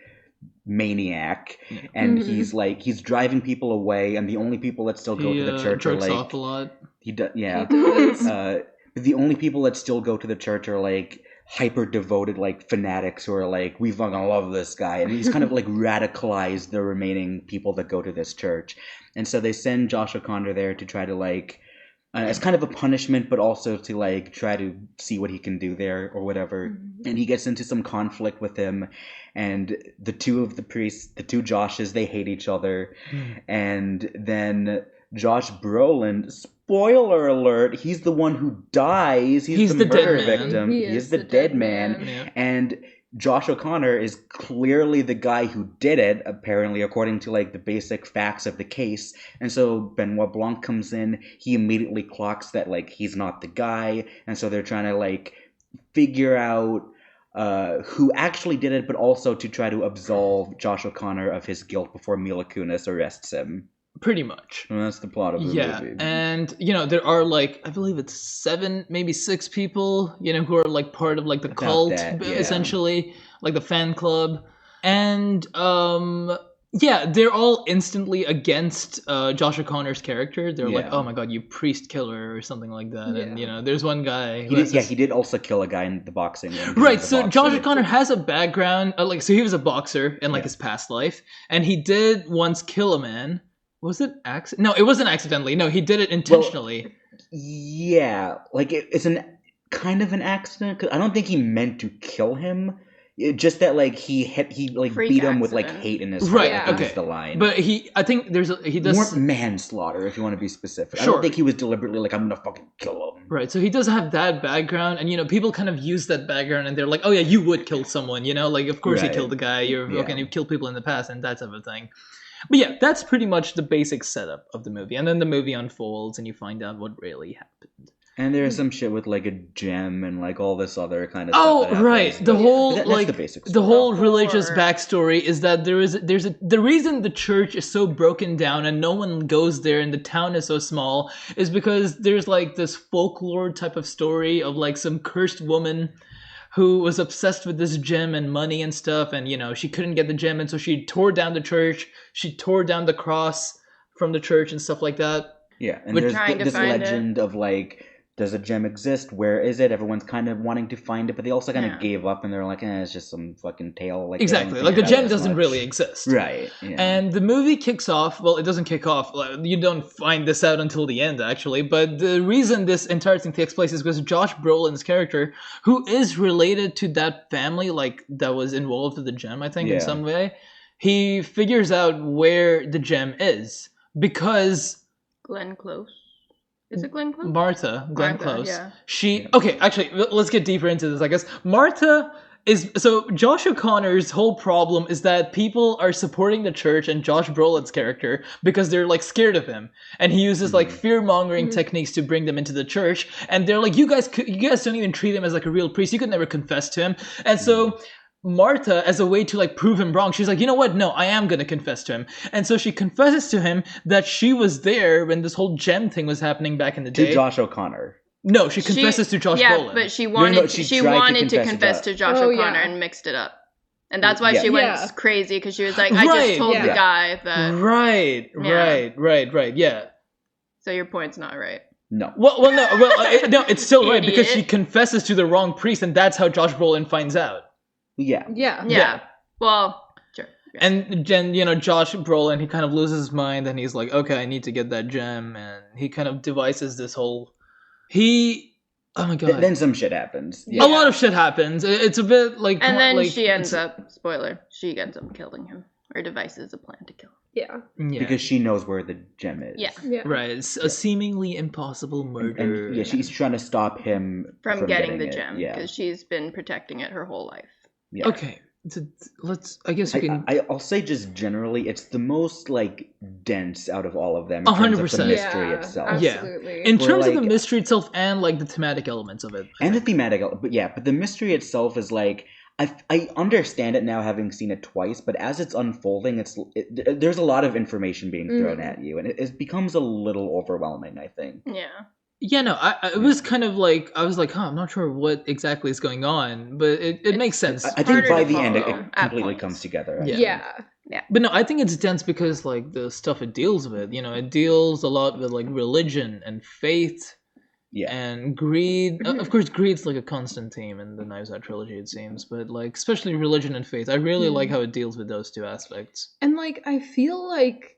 maniac, and Mhm. he's driving people away, and the only people that still go to the church are jerks like off a lot. he does, yeah. He does. The only people that still go to the church are like hyper devoted like fanatics who are like, we fucking love this guy, and he's kind of like radicalized the remaining people that go to this church. And so they send Josh O'Connor there to try to like as kind of a punishment, but also to like try to see what he can do there or whatever. And he gets into some conflict with him, and the two of the priests, the two Joshes, they hate each other. And then Josh Brolin, spoiler alert, he's the one who dies. He's the dead murder man. victim. He He is is the the dead dead man. man. Yeah. And Josh O'Connor is clearly the guy who did it, apparently, according to like the basic facts of the case. And so Benoit Blanc comes in, he immediately clocks that like he's not the guy, and so they're trying to like figure out who actually did it, but also to try to absolve Josh O'Connor of his guilt before Mila Kunis arrests him. Pretty much. And that's the plot of the movie. And there are like, I believe it's 7, maybe 6 people, who are like part of like the cult, essentially, like the fan club. And they're all instantly against Josh O'Connor's character. They're like, oh my god, you priest killer or something like that. And there's one guy who he did also kill a guy in the boxing ring. Right, so Josh O'Connor has a background, so he was a boxer in like his past life, and he did once kill a man. Was it accident? No, it wasn't accidentally. No, he did it intentionally. Well, like it's kind of an accident, because I don't think he meant to kill him. Just that, like, he beat him with like hate in his heart. Right. Okay. The line. But I think he does more manslaughter, if you want to be specific. Sure. I don't think he was deliberately like, I'm gonna fucking kill him. Right. So he does have that background, and people kind of use that background, and they're like, oh yeah, you would kill someone, like of course you killed the guy. You've killed people in the past, and that type of thing. But yeah, that's pretty much the basic setup of the movie, and then the movie unfolds, and you find out what really happened. And there's some shit with like a gem and like all this other kind of stuff. Oh, right. The whole the whole religious backstory is that the reason the church is so broken down and no one goes there and the town is so small is because there's like this folklore type of story of like some cursed woman who was obsessed with this gem and money and stuff, and she couldn't get the gem, and so she tore down the church, she tore down the cross from the church and stuff like that. Yeah, and there's this legend of like, does a gem exist? Where is it? Everyone's kind of wanting to find it, but they also kind of gave up, and they're like, it's just some fucking tale. Like, exactly, like the gem doesn't really exist. Right. Yeah. And the movie kicks off, well, it doesn't kick off, you don't find this out until the end, actually, but the reason this entire thing takes place is because Josh Brolin's character, who is related to that family, like, that was involved with the gem, I think, in some way, he figures out where the gem is, because... Glenn Close. Is it Glenn Close? Glenn Close. Yeah. Okay, actually, let's get deeper into this, I guess. So Josh O'Connor's whole problem is that people are supporting the church and Josh Brolin's character because they're like scared of him, and he uses like fear-mongering techniques to bring them into the church, and they're like, you guys don't even treat him as like a real priest, you could never confess to him, and so Martha, as a way to like prove him wrong, she's like, you know what? No, I am gonna confess to him. And so she confesses to him that she was there when this whole gem thing was happening back in the day. To Josh O'Connor. No, she confesses to Josh Brolin. Yeah, but she wanted to confess to Josh O'Connor and mixed it up. And that's why she went crazy, because she was like, I just told the guy that... Right, yeah. So your point's not right. No. No, it's still right, because she confesses to the wrong priest, and that's how Josh Brolin finds out. Yeah. Well, sure. Yeah. And then, Josh Brolin, he kind of loses his mind, and he's like, okay, I need to get that gem, and he kind of devises this whole... Oh my god. Then some shit happens. Yeah. A lot of shit happens. It's a bit like... And then she ends up, spoiler, she ends up killing him. Or devises a plan to kill him. Yeah. Because she knows where the gem is. Yeah. Right. It's a seemingly impossible murder. And she's trying to stop him from getting the gem. Because she's been protecting it her whole life. Yeah. Okay. I guess you can... I'll say just generally, it's the most, like, dense out of all of them. In 100%. Terms of the mystery itself. Absolutely. In terms of the mystery itself and, like, the thematic elements of it. And the thematic, but the mystery itself is, like, I understand it now, having seen it twice, but as it's unfolding, there's a lot of information being thrown at you, and it becomes a little overwhelming, I think. Yeah. Yeah, no, it was kind of like, I was like, I'm not sure what exactly is going on, but it makes sense. I think by the end, it completely comes together. Yeah. But no, I think it's dense because, like, the stuff it deals with, it deals a lot with, like, religion and faith and greed. Of course, greed's, like, a constant theme in the Knives Out trilogy, it seems, but, like, especially religion and faith. I really like how it deals with those two aspects. And, like, I feel like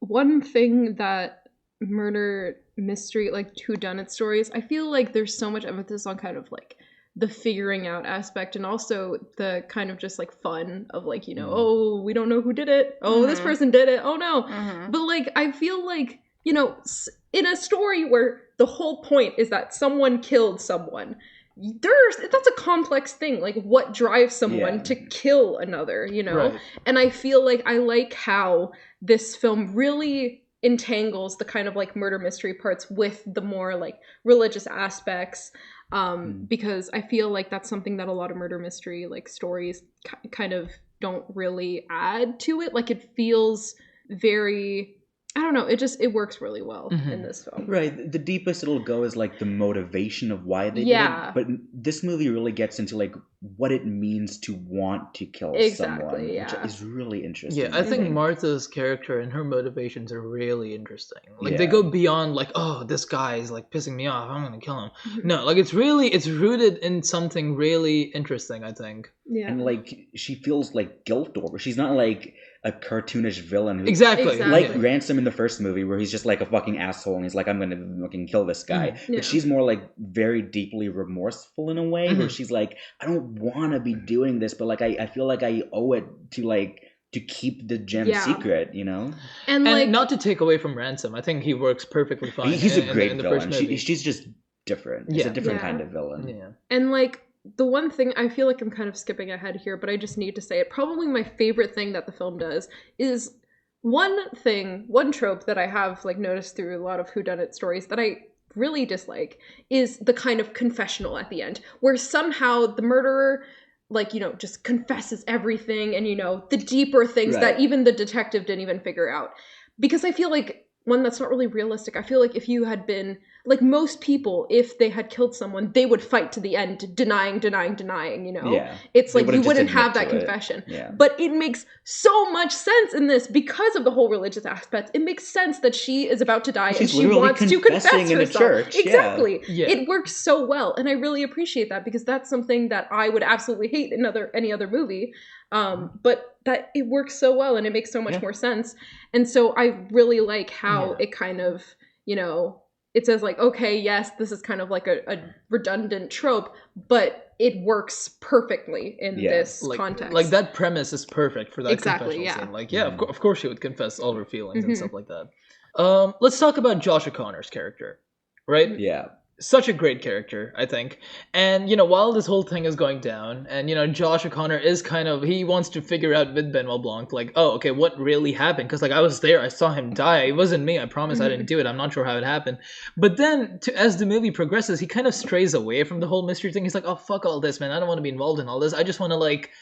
one thing that murder mystery, like, whodunit stories, I feel like there's so much emphasis on kind of like the figuring out aspect, and also the kind of just like fun of like, oh, we don't know who did it, this person did it, oh no. But like, I feel like, in a story where the whole point is that someone killed someone, that's a complex thing, like what drives someone to kill another, Right. And I feel like I like how this film really entangles the kind of like murder mystery parts with the more like religious aspects. because I feel like that's something that a lot of murder mystery like stories kind of don't really add to it. Like it feels very, I don't know, it works really well in this film. Right. The deepest it'll go is like the motivation of why they did it. But this movie really gets into like what it means to want to kill someone, which is really interesting. Yeah, I think Martha's character and her motivations are really interesting. Like they go beyond like, oh, this guy is like pissing me off, I'm gonna kill him. No, like it's rooted in something really interesting, I think. Yeah. And like she feels like guilt over. She's not like a cartoonish villain who exactly like Ransom in the first movie where he's just like a fucking asshole and he's like, I'm gonna fucking kill this guy. But she's more like very deeply remorseful in a way where she's like, I don't want to be doing this, but like I feel like I owe it to keep the gem secret, you know. And like, not to take away from Ransom, I think he works perfectly fine. He's a great villain. She's just different. It's a different kind of villain. Yeah. And like the one thing, I feel like I'm kind of skipping ahead here, but I just need to say it. Probably my favorite thing that the film does is one trope that I have like noticed through a lot of whodunit stories that I really dislike is the kind of confessional at the end, where somehow the murderer, like, you know, just confesses everything and, you know, the deeper things that even the detective didn't even figure out. Because I feel like, one, that's not really realistic. I feel like if you had been, like most people, if they had killed someone, they would fight to the end, denying, you know? Yeah. It's like you wouldn't have that confession. Yeah. But it makes so much sense in this because of the whole religious aspect. It makes sense that she is about to die and she wants to confess herself. In a church. Exactly. Yeah. It works so well. And I really appreciate that because that's something that I would absolutely hate in any other movie. But that it works so well and it makes so much more sense. And so I really like how it kind of, you know, it says like, okay, yes, this is kind of like a redundant trope, but it works perfectly in this context. Like that premise is perfect for that confessional scene. Like, of course she would confess all her feelings and stuff like that. Let's talk about Josh O'Connor's character, right? Yeah. Such a great character, I think. And, you know, while this whole thing is going down, and, you know, Josh O'Connor is he wants to figure out with Benoit Blanc, like, oh, okay, what really happened? Because, like, I was there, I saw him die. It wasn't me, I promise I didn't do it. I'm not sure how it happened. But then, as the movie progresses, he kind of strays away from the whole mystery thing. He's like, oh, fuck all this, man. I don't want to be involved in all this. I just want to, like...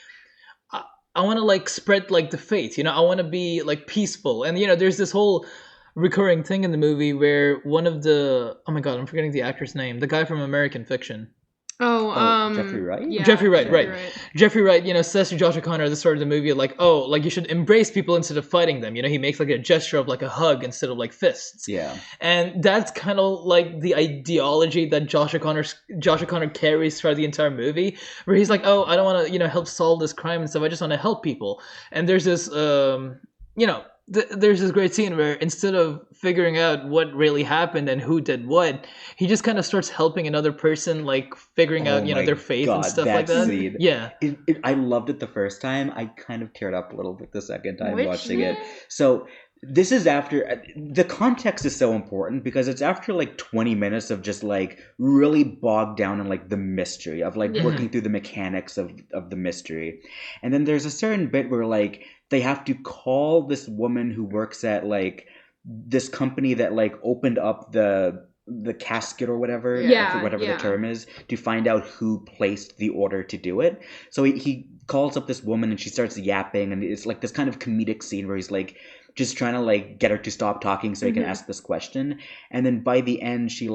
I want to, like, spread, like, the faith, you know? I want to be, like, peaceful. And, you know, there's this whole recurring thing in the movie where one of the, oh my god, I'm forgetting the actor's name, the guy from American Fiction. Jeffrey Wright? Yeah, Jeffrey Wright. Jeffrey Wright, you know, says to Josh O'Connor at the start of the movie, like, oh, like, you should embrace people instead of fighting them. You know, he makes, like, a gesture of, like, a hug instead of, like, fists. Yeah. And that's kind of, like, the ideology that Josh O'Connor carries throughout the entire movie, where he's like, oh, I don't want to, you know, help solve this crime and stuff. I just want to help people. And there's this, you know, there's this great scene where instead of figuring out what really happened and who did what, he just kind of starts helping another person, like figuring out, you know, their faith and stuff like that. Scene. Yeah. I loved it the first time. I kind of teared up a little bit the second time watching it. So this is after, the context is so important because it's after like 20 minutes of just like really bogged down in like the mystery of like working through the mechanics of the mystery. And then there's a certain bit where like they have to call this woman who works at like this company that like opened up the casket or whatever, the term is, to find out who placed the order to do it. So he calls up this woman and she starts yapping, and it's like this kind of comedic scene where he's like just trying to like get her to stop talking so he can ask this question. And then by the end she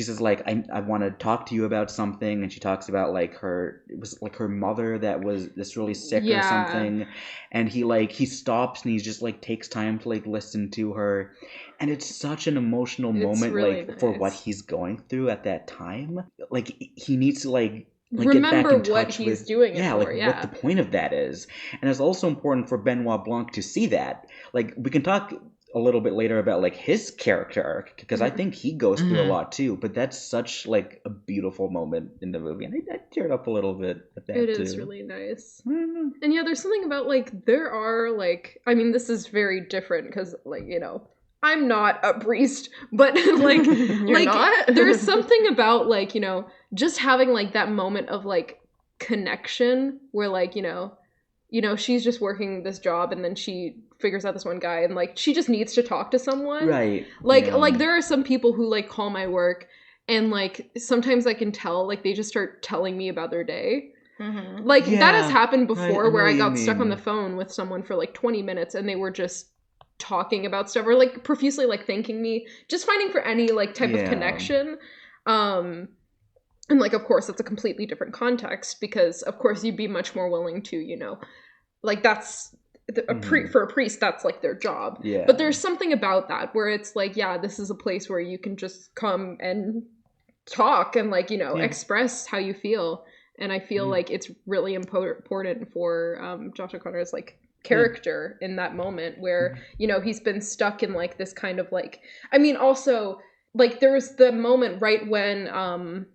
says like, I want to talk to you about something, and she talks about like it was like her mother that was this really sick or something, and he stops and he just like takes time to like listen to her, and it's such an emotional moment really like nice. For what he's going through at that time. Like he needs to like remember get back in what touch he's with, doing it for, what the point of that is. And it's also important for Benoit Blanc to see that. Like we can talk a little bit later about like his character arc, because I think he goes through a lot too, but that's such like a beautiful moment in the movie, and I teared up a little bit at that too. It is really nice. And yeah, there's something about like, there are like, I mean, this is very different because like, you know, I'm not a priest, but like, there's something about like, you know, just having like that moment of like connection where like, you know, she's just working this job and then she figures out this one guy and like she just needs to talk to someone. Right. Like there are some people who like call my work and like sometimes I can tell like they just start telling me about their day. Mm-hmm. Like Yeah, that has happened before I where know I what you got stuck on the mean. phone with someone for like 20 minutes and they were just talking about stuff or like profusely like thanking me, just finding for any like type of Yeah. connection. And like of course that's a completely different context because of course you'd be much more willing to, you know, like that's for a priest that's like their job. Yeah. But there's something about that where it's like, yeah, this is a place where you can just come and talk and like, you know, Yeah. express how you feel. And I feel like it's really important for Josh O'Connor's like character in that moment where, you know, he's been stuck in like this kind of like, I mean, also like there's the moment right when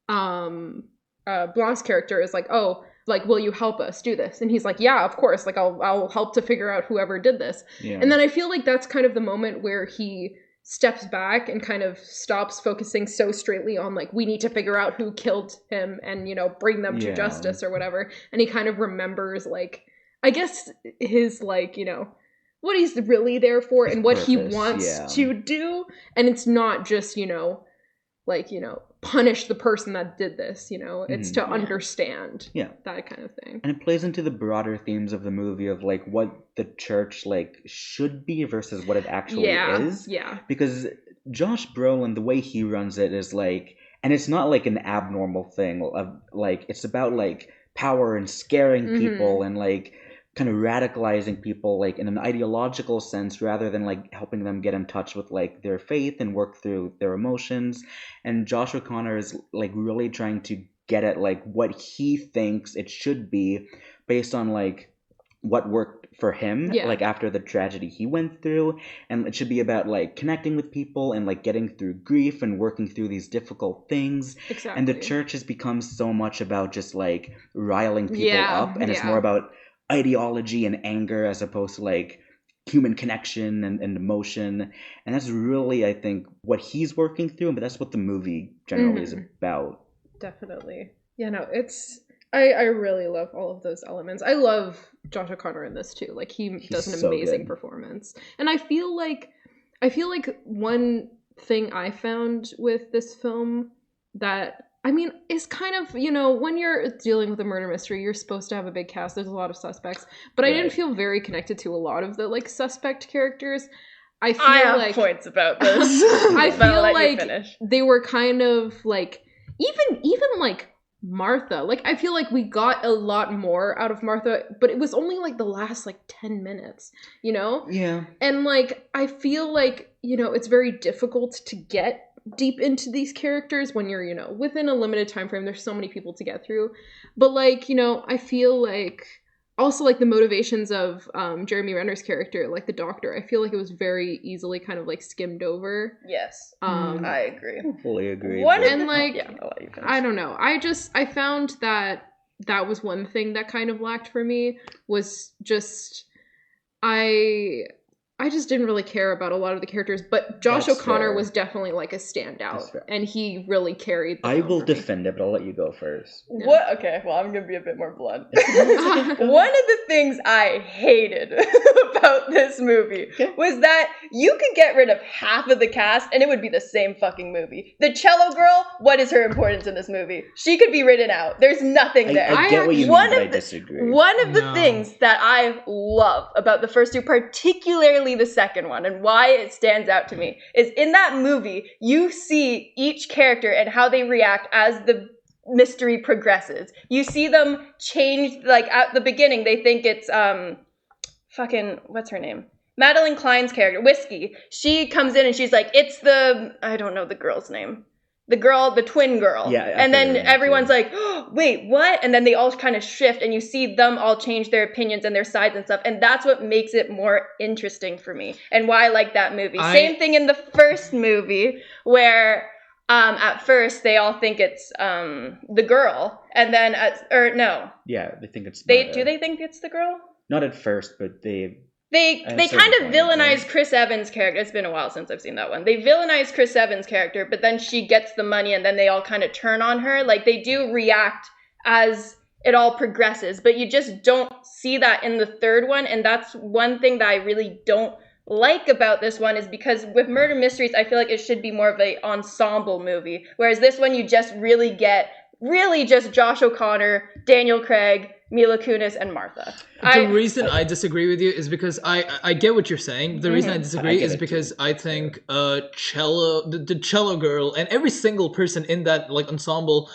Blanc's character is like, oh, like, will you help us do this? And he's like, yeah, of course, like I'll help to figure out whoever did this. Yeah. And then I feel like that's kind of the moment where he steps back and kind of stops focusing so straightly on like we need to figure out who killed him and, you know, bring them to justice or whatever. And he kind of remembers like, I guess his like, you know, what he's really there for and what he wants to do. And it's not just, you know, like, you know, punish the person that did this, you know, it's to understand that kind of thing. And it plays into the broader themes of the movie of like what the church like should be versus what it actually is. Yeah. Because Josh Brolin, the way he runs it is like, and it's not like an abnormal thing of like, it's about like power and scaring people and like kind of radicalizing people like in an ideological sense rather than like helping them get in touch with like their faith and work through their emotions. And Josh O'Connor is like really trying to get at like what he thinks it should be based on like what worked for him like after the tragedy he went through. And it should be about like connecting with people and like getting through grief and working through these difficult things. Exactly. And the church has become so much about just like riling people up, and it's more about ideology and anger as opposed to like human connection and emotion. And that's really, I think, what he's working through, but that's what the movie generally is about. Definitely. Yeah, no, it's I really love all of those elements. I love Josh O'Connor in this too. Like he's does an amazing performance. And I feel like one thing I found with this film that I mean, it's kind of, you know, when you're dealing with a murder mystery, you're supposed to have a big cast. There's a lot of suspects. But I didn't feel very connected to a lot of the, like, suspect characters. I have points about this. I feel like they were kind of, like, even like, Martha. Like, I feel like we got a lot more out of Martha, but it was only, like, the last, like, 10 minutes, you know? Yeah. And, like, I feel like, you know, it's very difficult to get deep into these characters when you're, you know, within a limited time frame. There's so many people to get through, but like, you know, I feel like also like the motivations of Jeremy Renner's character, like the doctor, I feel like it was very easily kind of like skimmed over. Yes. I agree. I fully agree. And like I'll let you finish. I don't know, I found that was one thing that kind of lacked for me, was just I just didn't really care about a lot of the characters, but Josh O'Connor was definitely like a standout, and he really carried the I will defend it, but I'll let you go first. Yeah. What? Okay, well, I'm gonna be a bit more blunt. One of the things I hated about this movie was that you could get rid of half of the cast and it would be the same fucking movie. The cello girl, what is her importance in this movie? She could be written out. There's nothing there. I get what you mean, but I disagree. One of the things that I love about the first two, particularly the second one, and why it stands out to me, is in that movie, you see each character and how they react as the mystery progresses. You see them change, like at the beginning, they think it's, what's her name? Madeline Klein's character, Whiskey. She comes in and she's like, it's I don't know the girl's name. The twin girl. Yeah. And then everyone's like, oh, wait, what? And then they all kind of shift and you see them all change their opinions and their sides and stuff. And that's what makes it more interesting for me and why I like that movie. Same thing in the first movie where at first they all think it's the girl. And then, yeah, they think it's... Do they think it's the girl? Not at first, but They kind of villainize Chris Evans' character. It's been a while since I've seen that one. They villainize Chris Evans' character, but then she gets the money and then they all kind of turn on her. Like, they do react as it all progresses, but you just don't see that in the third one. And that's one thing that I really don't like about this one is because with murder mysteries, I feel like it should be more of a ensemble movie, whereas this one you just really get just Josh O'Connor, Daniel Craig, Mila Kunis, and Martha. The reason I disagree with you is because I get what you're saying. The reason I disagree is because I think the cello girl and every single person in that like ensemble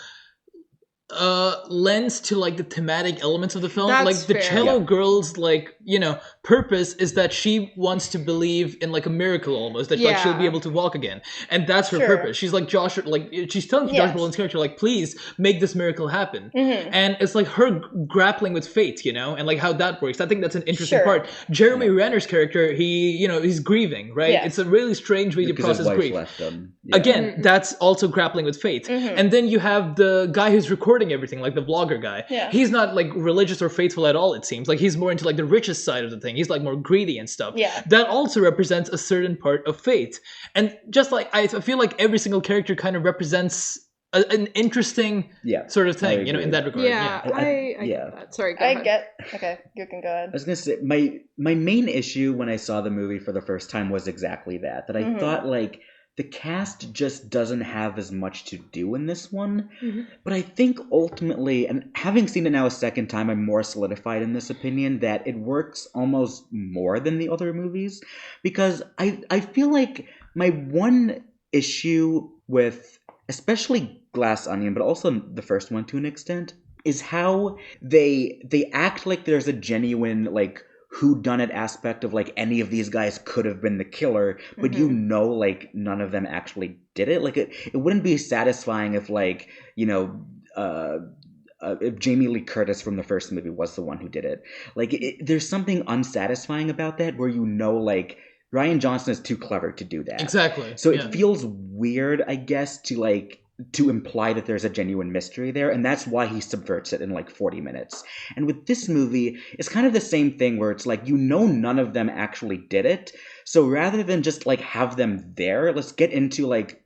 lends to like the thematic elements of the film. That's like the fair. cello girl's like, you know, purpose is that she wants to believe in like a miracle almost, that like she'll be able to walk again, and that's her purpose. She's like Josh, like she's telling Josh Brolin's character like, please make this miracle happen. And it's like her grappling with fate, you know, and like how that works. I think that's an interesting part. Jeremy Renner's character, he's grieving, right? It's a really strange way to process grief. Left him. Again, that's also grappling with fate. And then you have the guy who's recording everything, like the vlogger guy. He's not like religious or faithful at all, it seems. Like he's more into like the richest side of the thing. He's like more greedy and stuff. That also represents a certain part of fate. And just like I feel like every single character kind of represents an interesting sort of thing, you know, in that regard. I get that. Sorry, go ahead. Okay, you can go ahead. I was gonna say my main issue when I saw the movie for the first time was exactly that I thought like the cast just doesn't have as much to do in this one. But I think ultimately, and having seen it now a second time, I'm more solidified in this opinion that it works almost more than the other movies. Because I feel like my one issue with especially Glass Onion, but also the first one to an extent, is how they act like there's a genuine like whodunit aspect of like any of these guys could have been the killer, but you know like none of them actually did it. Like it wouldn't be satisfying if like, you know, if Jamie Lee Curtis from the first movie was the one who did it. Like there's something unsatisfying about that where you know like Rian Johnson is too clever to do that. Exactly. So it feels weird, I guess, to imply that there's a genuine mystery there, and that's why he subverts it in like 40 minutes. And with this movie, it's kind of the same thing where it's like, you know, none of them actually did it. So rather than just like have them there, let's get into like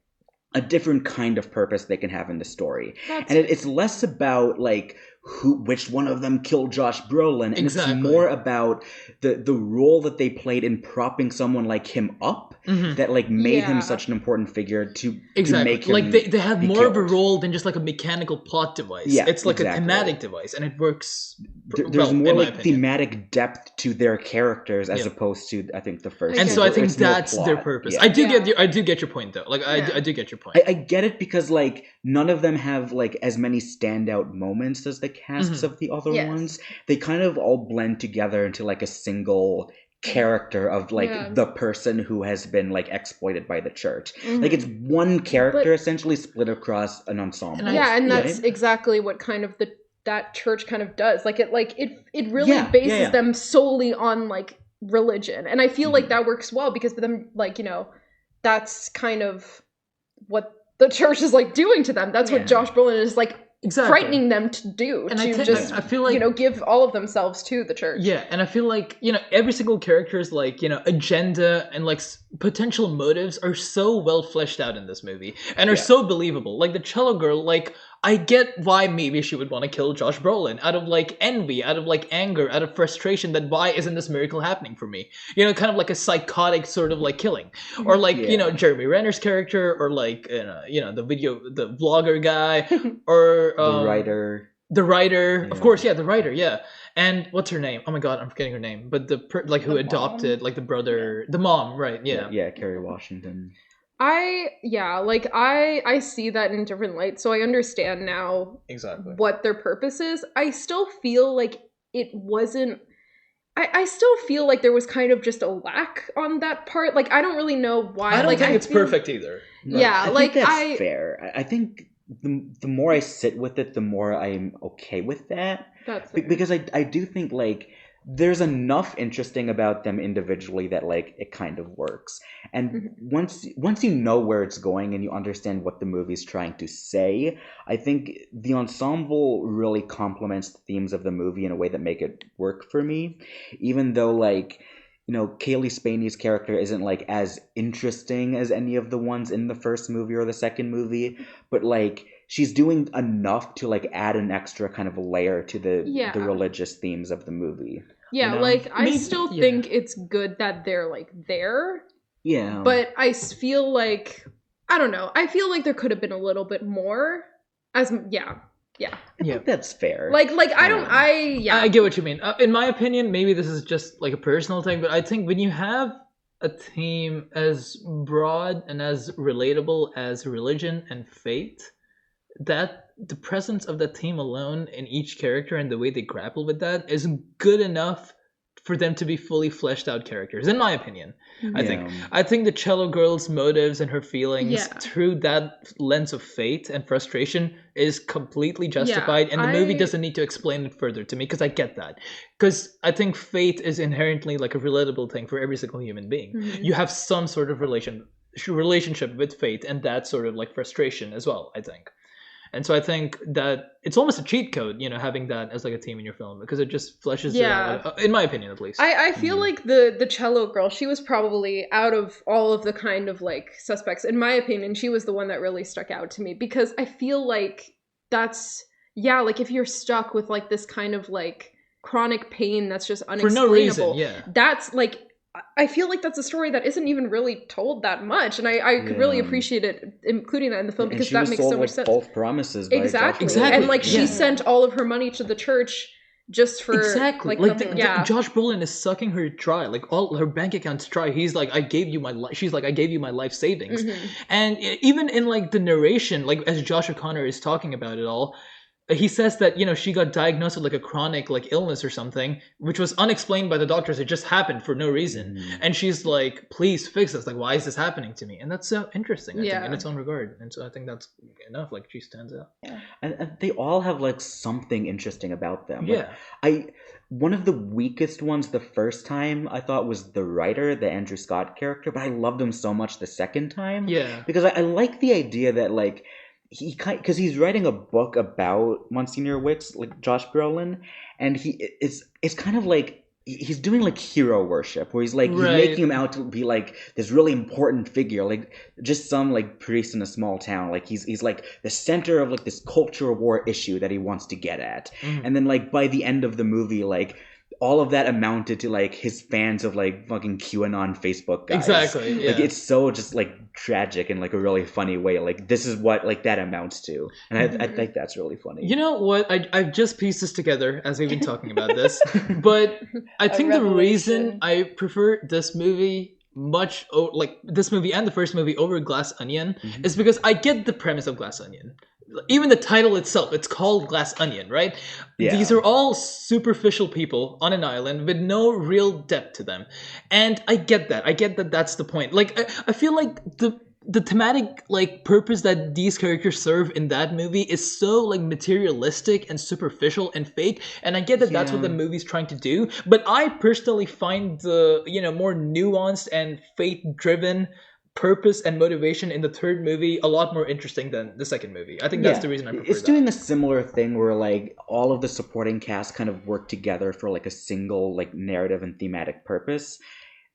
a different kind of purpose they can have in the story. And it's less about like which one of them killed Josh Brolin, and it's more about the role that they played in propping someone like him up that like made him such an important figure to make him like they have more killed. of a role than just like a mechanical plot device. It's like a thematic device, and it works. There's more like thematic depth to their characters as opposed to I think the first. And so I think that's their purpose. I do get your point though. Like I do get your point. I get it because like none of them have like as many standout moments as the casts of the other ones. They kind of all blend together into like a single character of like the person who has been like exploited by the church. Like it's one character essentially split across an ensemble. And that's exactly what kind of that church kind of does. Like it really bases them solely on like religion, and I feel like that works well because for them, like, you know, that's kind of what the church is like doing to them. That's what Josh Brolin is like frightening them to do, and I feel like, you know, give all of themselves to the church. And I feel like, you know, every single character's like, you know, agenda and like potential motives are so well fleshed out in this movie and are so believable. Like the cello girl, like I get why maybe she would want to kill Josh Brolin out of like envy, out of like anger, out of frustration that why isn't this miracle happening for me? You know, kind of like a psychotic sort of like killing. Or like, you know, Jeremy Renner's character, or like, you know, the vlogger guy, or the writer, of course, the writer, and what's her name? Oh my god, I'm forgetting her name. But who adopted like the brother, the mom, right? Kerry Washington. I see that in different lights, so I understand now what their purpose is. I still feel like it wasn't. I still feel like there was kind of just a lack on that part. Like I don't really know why. I don't think it's perfect either. Right? Yeah, I think that's fair. I think the more I sit with it, the more I'm okay with that. That's fair. Because I do think like there's enough interesting about them individually that like it kind of works. And once you know where it's going and you understand what the movie's trying to say, I think the ensemble really complements the themes of the movie in a way that make it work for me. Even though like, you know, Kaylee Spaney's character isn't like as interesting as any of the ones in the first movie or the second movie, but like she's doing enough to like add an extra kind of layer to the religious themes of the movie. Yeah, you know? like I Maybe- still yeah. think it's good that they're like there, Yeah. but I feel like I don't know. I feel like there could have been a little bit more. Yeah. I think that's fair. Like I don't. I get what you mean. In my opinion, maybe this is just like a personal thing, but I think when you have a theme as broad and as relatable as religion and faith, that the presence of that theme alone in each character and the way they grapple with that is good enough for them to be fully fleshed out characters, in my opinion. I think the cello girl's motives and her feelings through that lens of fate and frustration is completely justified, and the movie doesn't need to explain it further to me, because I get that. Because I think fate is inherently like a relatable thing for every single human being. You have some sort of relationship with fate, and that sort of like frustration as well, I think. And so I think that it's almost a cheat code, having that as like a theme in your film, because it just fleshes it out, in my opinion, at least. I feel like the cello girl, she was probably, out of all of the kind of like suspects, in my opinion, she was the one that really stuck out to me, because I feel like that's, like if you're stuck with like this kind of like chronic pain that's just unexplainable. For no reason, That's like, I feel like that's a story that isn't even really told that much, and I could really appreciate it, including that in the film, because that makes so much sense. False promises, by exactly. Josh And like she sent all of her money to the church just for like Josh Brolin is sucking her dry, like all her bank accounts dry. He's like, I gave you my life. She's like, I gave you my life savings, and even in like the narration, like as Josh O'Connor is talking about it all. He says that, she got diagnosed with like a chronic like illness or something, which was unexplained by the doctors. It just happened for no reason. And she's like, please fix this. Like, why is this happening to me? And that's so interesting, I think, in its own regard. And so I think that's enough. Like, she stands out. Yeah. And they all have like something interesting about them. Yeah. Like, one of the weakest ones the first time I thought was the writer, the Andrew Scott character, but I loved him so much the second time. Yeah. Because I like the idea that like, because he's writing a book about Monsignor Wicks, like Josh Brolin, and it's kind of like he's doing like hero worship, where he's like he's making him out to be like this really important figure, like just some like priest in a small town. Like he's like the center of like this culture war issue that he wants to get at, and then like by the end of the movie, like all of that amounted to like his fans of like fucking QAnon Facebook guys. Exactly. Yeah. Like it's so just like tragic in like a really funny way. Like this is what like that amounts to, and I think that's really funny. You know what? I've just pieced this together as we've been talking about this, but I think the reason I prefer this movie this movie and the first movie over Glass Onion is because I get the premise of Glass Onion. Even the title itself, it's called Glass Onion, right? Yeah. These are all superficial people on an island with no real depth to them. And I get that. I get that that's the point. Like, I feel like the thematic, like, purpose that these characters serve in that movie is so, like, materialistic and superficial and fake. And I get that that's what the movie's trying to do. But I personally find the, more nuanced and faith-driven purpose and motivation in the third movie a lot more interesting than the second movie. I think that's the reason I prefer It's doing a similar thing where like all of the supporting cast kind of work together for like a single like narrative and thematic purpose,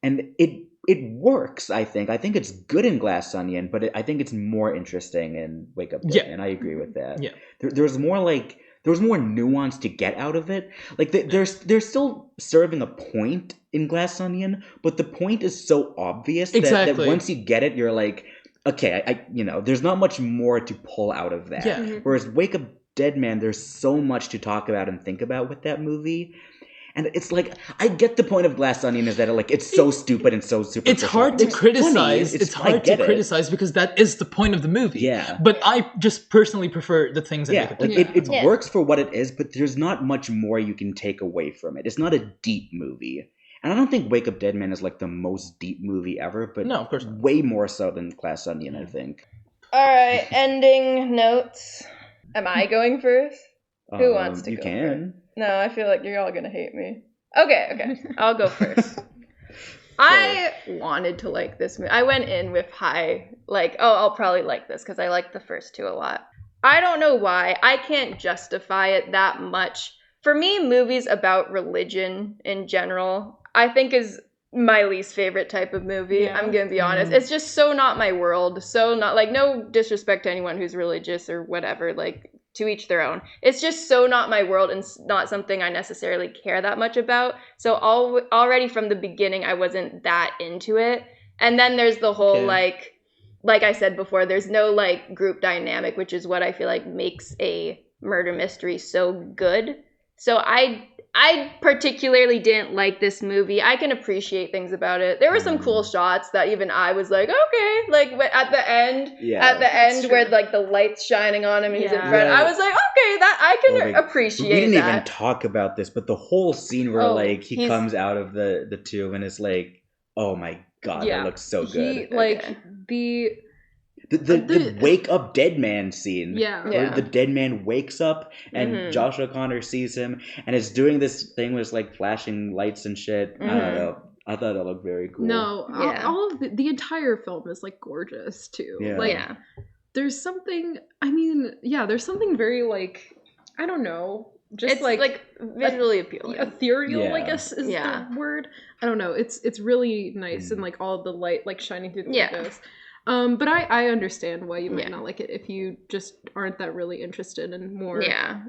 and it works. I think it's good in Glass Onion, but I think it's more interesting in Wake Up Dead, and I agree with that. Yeah, there's more nuance to get out of it. Like they're still serving a point in Glass Onion, but the point is so obvious that once you get it, you're like, okay, I there's not much more to pull out of that. Yeah. Whereas Wake Up Dead, man, there's so much to talk about and think about with that movie. And it's like, I get the point of Glass Onion is that it's so stupid and so superficial. It's hard to criticize. It's hard to criticize because that is the point of the movie. Yeah. But I just personally prefer the things that make it. It works for what it is, but there's not much more you can take away from it. It's not a deep movie. And I don't think Wake Up Dead Man is like the most deep movie ever, but no, of course not. Way more so than Glass Onion, I think. All right, ending notes. Am I going first? Who wants to go? You can. First? No, I feel like you're all gonna hate me. Okay. I'll go first. I wanted to like this movie. I went in with high, like, I'll probably like this because I like the first two a lot. I don't know why. I can't justify it that much. For me, movies about religion in general, I think is my least favorite type of movie. Yeah. I'm gonna be honest. It's just so not my world. So not, like, no disrespect to anyone who's religious or whatever. Like, to each their own. It's just so not my world and not something I necessarily care that much about. So already from the beginning, I wasn't that into it. And then there's the whole like I said before, there's no like group dynamic, which is what I feel like makes a murder mystery so good. So I particularly didn't like this movie. I can appreciate things about it. There were some cool shots that even I was like, okay, like at the end where like the light's shining on him and he's in front. I was like, okay, that I can appreciate. We didn't even talk about this, but the whole scene where like he comes out of the tube and it's like, oh my god, that looks so good. The wake up dead man scene. Where the dead man wakes up and Josh O'Connor sees him and it's doing this thing with like flashing lights and shit. I don't know. I thought that looked very cool. No, all of the entire film is like gorgeous too. There's something, there's something very like, I don't know. Just it's like visually appealing. Ethereal, I guess is the word. I don't know. It's really nice and like all of the light like shining through the windows. But I understand why you might not like it if you just aren't that really interested in more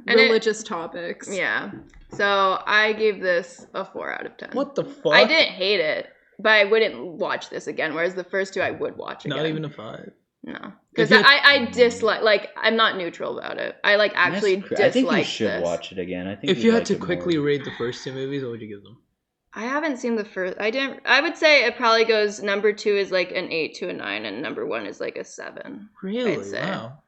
religious topics. Yeah. So I gave this a 4 out of 10. What the fuck? I didn't hate it, but I wouldn't watch this again, whereas the first two I would watch again. Not even a 5? No. Because I dislike, like, I'm not neutral about it. I, like, actually dislike I think you should watch it again. I think if you had to quickly rate the first 2 movies, what would you give them? I haven't seen the first. I would say it probably goes. Number 2 is like an 8 to a 9, and number 1 is like a 7. Really? I'd say. Wow.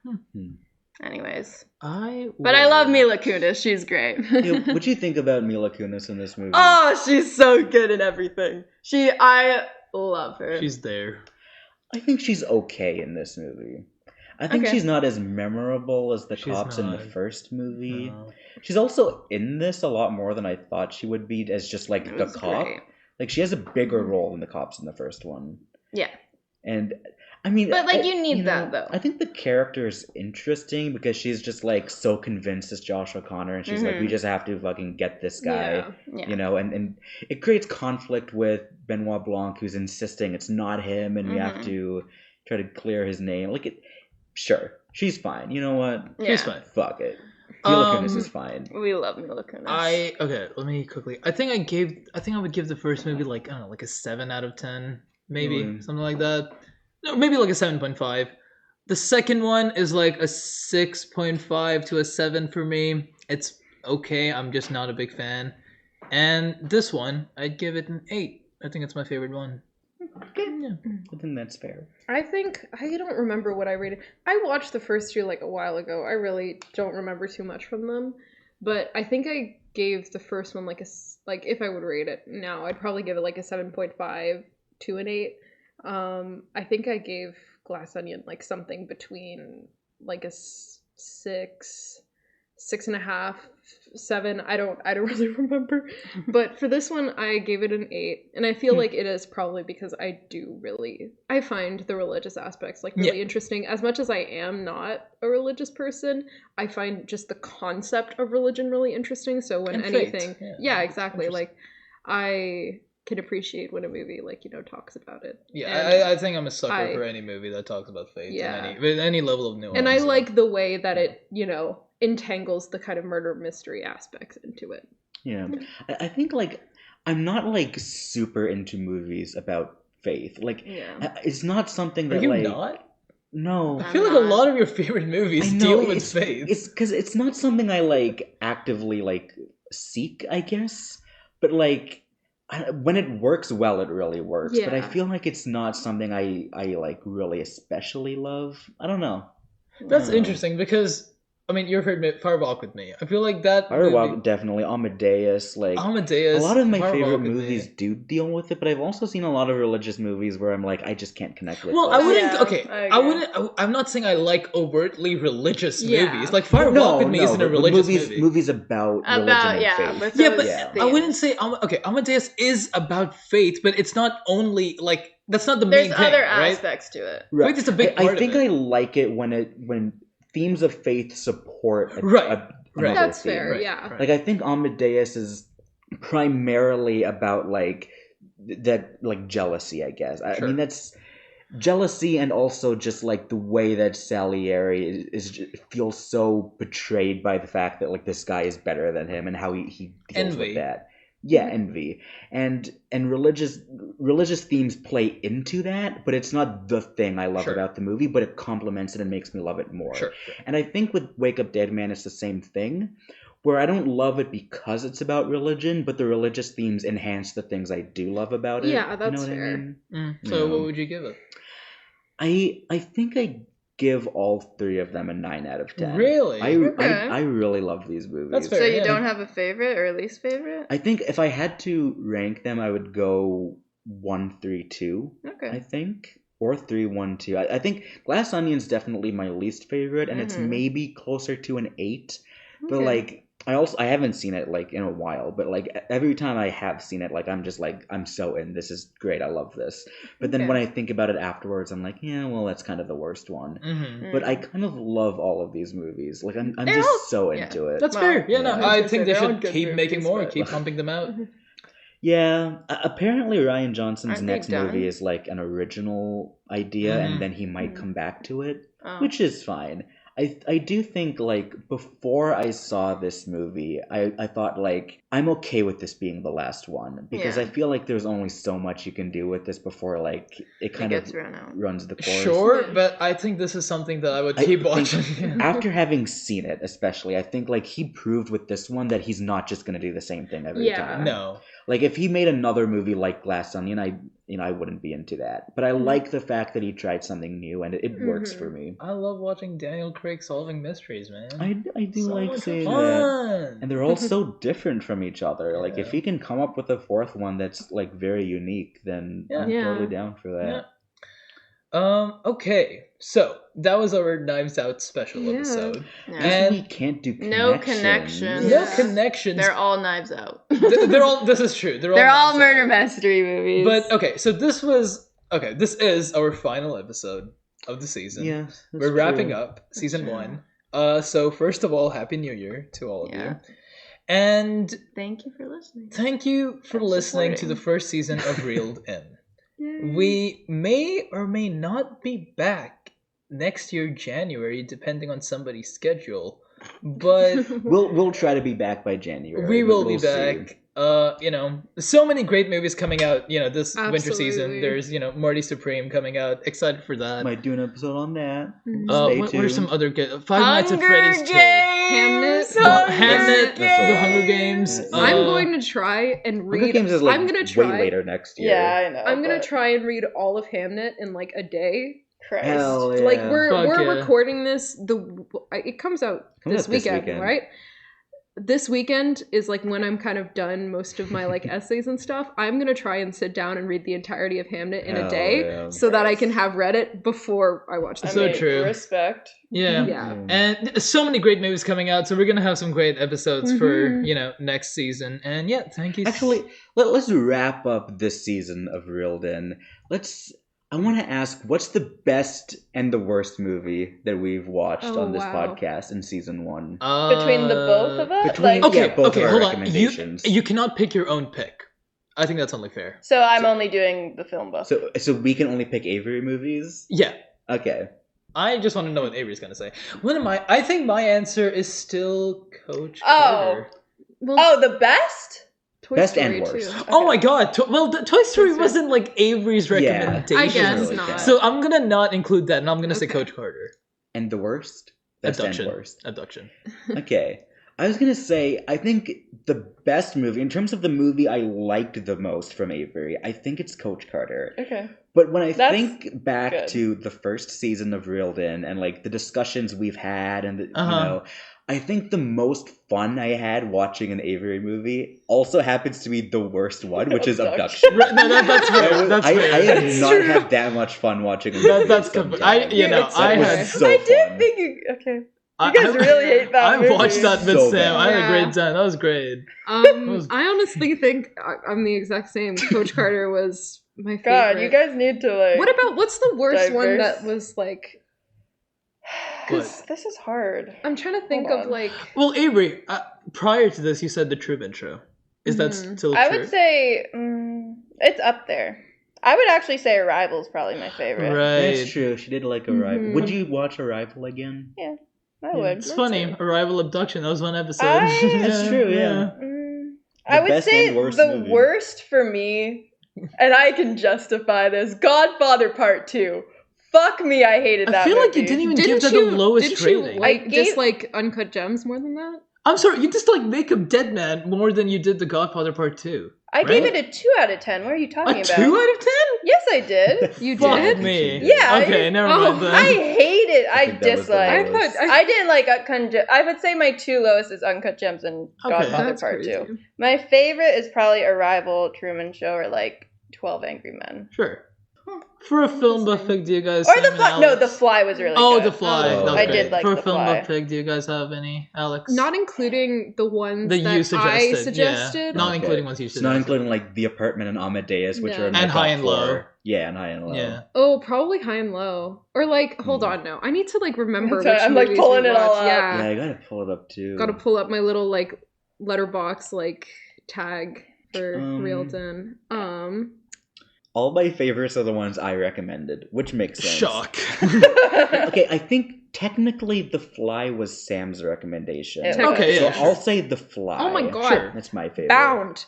Anyways, but I love Mila Kunis. She's great. What'd you think about Mila Kunis in this movie? Oh, she's so good in everything. I love her. She's there. I think she's okay in this movie. I think she's not as memorable as the cops in the first movie. No. She's also in this a lot more than I thought she would be as just like the cop. Great. Like she has a bigger role than the cops in the first one. Yeah. And I mean, but like you need that though. I think the character is interesting because she's just like so convinced as Josh O'Connor, and she's like, we just have to fucking get this guy, you know, and it creates conflict with Benoit Blanc, who's insisting it's not him, and we have to try to clear his name. Like it. Sure, she's fine. You know what? She's fine. Fuck it. Mila Kunis is fine. We love Mila Kunis. Let me quickly. I think I would give the first movie like, I don't know, like a 7 out of 10, maybe something like that. No, maybe like a 7.5. The second one is like a 6.5 to a 7 for me. It's okay. I'm just not a big fan. And this one, I'd give it an 8. I think it's my favorite one. Okay. Yeah. I think that's fair. I don't remember what I rated. I watched the first 2 like a while ago. I really don't remember too much from them, but I think I gave the first one like if I would rate it now, I'd probably give it like a 7.5 to an 8. I think I gave Glass Onion like something between like a 6.5, 7. I don't really remember. But for this one, I gave it an 8. And I feel like it is probably because I find the religious aspects like really interesting. As much as I am not a religious person, I find just the concept of religion really interesting. So when anything, exactly. Like I can appreciate when a movie like, you know, talks about it. I think I'm a sucker for any movie that talks about faith with any level of nuance. And I like the way that it, you know, entangles the kind of murder mystery aspects into it. Yeah. I think like I'm not like super into movies about faith. Like it's not something that Are you like not? No. I feel like a lot of your favorite movies deal with faith. It's because it's not something I like actively like seek, I guess. But like when it works well, it really works. But I feel like it's not something I like really especially love. I don't know. That's interesting because I mean, you've heard Firewalk with Me. I feel like that Firewalk, definitely. Amadeus. A lot of my favorite movies do deal with it, but I've also seen a lot of religious movies where I'm like, I just can't connect with Well, I'm not saying I like overtly religious movies. Like Firewalk with Me isn't a religious movie. Movies about religion and faith. I wouldn't say... Amadeus is about faith, but it's not only, like... That's not the main thing, There's other aspects to it. Right. Faith is a big part of it. I think I like it when themes of faith support That's theme. fair, Right. Like I think Amadeus is primarily about like that like jealousy, I guess. I mean jealousy, and also just like the way that Salieri feels so betrayed by the fact that like this guy is better than him, and how he deals Envy. with that. Yeah, envy, and religious themes play into that, but it's not the thing I love Sure. about the movie, but it complements it and makes me love it more. Sure. And I think with Wake Up Dead Man, it's the same thing, where I don't love it because it's about religion, but the religious themes enhance the things I do love about it. Yeah, that's you know what fair. I mean? So Yeah. what would you give it? I think I give all three of them a 9 out of 10. Really? I really love these movies. That's fair. So you yeah. don't have a favorite or least favorite? I think if I had to rank them, I would go 1, 3, 2. Okay. I think, or 3, 1, 2. I think Glass Onion's definitely my least favorite, and it's Mhm. maybe closer to an 8. But Okay. like, I haven't seen it like in a while, but like every time I have seen it, like I'm just like I'm so in. This is great. I love this. But then Okay. when I think about it afterwards, I'm like, yeah, well, that's kind of the worst one. Mm-hmm. But I kind of love all of these movies. Like I'm They're just all- so yeah. into it. That's Well, fair. Yeah, no, yeah. I think they They're all should good keep making movies, more, but- keep pumping them out. Yeah, apparently Rian Johnson's Aren't they next done? movie is like an original idea, Mhm. and then he might Mhm. come back to it, Oh. which is fine. I do think, like, before I saw this movie, I thought, like, I'm okay with this being the last one, because Yeah. I feel like there's only so much you can do with this before, like, it kind gets of run out. runs the course. Sure, Yeah. but I think this is something that I would I keep think watching. After having seen it, especially, I think, like, he proved with this one that he's not just going to do the same thing every Yeah. time. No. Like, if he made another movie like Glass Onion, I wouldn't be into that. But I like the fact that he tried something new, and it works for me. I love watching Daniel Craig solving mysteries, man. I do So like much seeing that. fun. And they're all so different from each other. Like, if Yeah. he can come up with a fourth one that's, like, very unique, then I'm Yeah. totally down for that. Okay, so that was our Knives Out special Yeah. episode. Yeah. And- We can't do connections. No connections. No Yeah. connections. They're all Knives Out. They're all. This is true. They're all Knives murder Out. mystery movies. But okay, so this is our final episode of the season. Yes, that's We're wrapping true. up season true. 1. So first of all, Happy New Year to all of Yeah. you. And Thank you for listening. thank you for And listening to supporting. the first season of Reeled In. Yay. We may or may not be back next year, January, depending on somebody's schedule. But We'll try to be back by January. we but will be we'll see. back. So many great movies coming out, this winter season. Absolutely. There's, Marty Supreme coming out. Excited for that. Might do an episode on that. Mhm. Stay What are tuned. some other good? Five Nights at Hunger Freddy's 2. Hamnet. Hamnet, That's The a lot. Hunger Games. Yeah. I'm going to try and read. Hunger Games is like I'm gonna try. way later next year. Yeah, I know. I'm gonna but try and read all of Hamnet in like a day. Christ. Hell yeah. Like Fuck we're yeah. recording this. It comes out Comes this out this weekend, weekend. right? This weekend is like when I'm kind of done most of my like essays and stuff. I'm gonna try and sit down and read the entirety of Hamnet in a Hell day, yeah. so that I can have read it before I watch the I So mean, true. Respect. Yeah. Yeah. And so many great movies coming out, so we're gonna have some great episodes for Mhm. next season. And yeah, thank you. Actually, let's wrap up this season of Reeled In. I want to ask, what's the best and the worst movie that we've watched Oh, on this wow. podcast in season 1? Between the both of us? between- Like, Yeah, Okay, both okay, of our hold on. recommendations. You cannot pick your own pick. I think that's only fair. so I'm only doing the film buff. So we can only pick Avery movies? Yeah. Okay. I just want to know what Avery's gonna say. I think my answer is still Coach Oh. Carter. Well, Oh, the best? Toy Best Story and worst. too. Oh my god. Toy Story Story. wasn't like Avery's Yeah. recommendation. I guess really not. bad. So I'm gonna not include that, and I'm gonna say Okay. Coach Carter. And the worst? Best Abduction. and worst. Abduction. Okay. I was going to say, I think the best movie, in terms of the movie I liked the most from Avery, I think it's Coach Carter. Okay. But when I That's think back good. to the first season of Reeled In and like the discussions we've had and Uh-huh. I think the most fun I had watching an Avery movie also happens to be the worst one, which is Abduction. Abduction. Right, no, that's fair. That's I fair. have That's not true. had that much fun watching a movie. That's in some good. time. I was had. so I did fun. think you... Okay. I guys really hate that I movie. watched that with So Sam. bad. I had a Yeah. great time. That was great. I honestly think I'm the exact same. Coach Carter was my favorite. God, you guys need to like... What's the worst one diverse. that was like? Because this is hard. I'm trying to think Hold of on. like. Well, Avery, prior to this, you said the Truman Show. Is that Mhm. still I true? would say it's up there. I would actually say Arrival's probably my favorite. Right. That's true. She did like Arrival. Mhm. Would you watch Arrival again? Yeah, I would. It's funny. Arrival Abduction. That was one episode. That's true, yeah. I would best say and worst the movie. worst for me, and I can justify this, Godfather Part 2. Fuck me, I hated that I feel movie. like you didn't even give that the lowest didn't you rating. like I gave- dislike Uncut Gems more than that? I'm sorry, you just like Makeup Dead Man more than you did The Godfather Part 2. I gave Right? it a 2 out of 10. What are you talking A about? 2 out of 10? Yes, I did. You Fuck did? me. Yeah, Okay, never oh, mind then. I hate it. I think that was the dislike. lowest. I didn't like Uncut Gems. I would say my 2 lowest is Uncut Gems and Okay. Godfather That's Part crazy. 2. My favorite is probably Arrival, Truman Show, or like 12 Angry Men. Sure. For a film buff pick, do you guys Or Sam The and Fly. No, Alex? The Fly was really Oh, good. The Fly. Oh, That was I great. did like For a The film Fly. buff pick, do you guys have any, Alex? Not including the ones that that you suggested. I Yeah. suggested. Not Okay. including ones you It's suggested. not including like The Apartment and Amadeus, which No. are in my And top High and 4. Low. Yeah, and High and Low. Yeah. Oh, probably High and Low. Or like, hold Hmm. on, no. I need to like remember Sorry, which I'm, like, movies pulling we it all watched. up. Yeah. Yeah, I gotta pull it up too. Gotta pull up my little like letterbox like tag for Um, Reelton. All my favorites are the ones I recommended, which makes sense. Shock. Okay, I think technically The Fly was Sam's recommendation. Okay, so yeah, sure. I'll say The Fly. Oh my god. Sure. That's my favorite. Bound.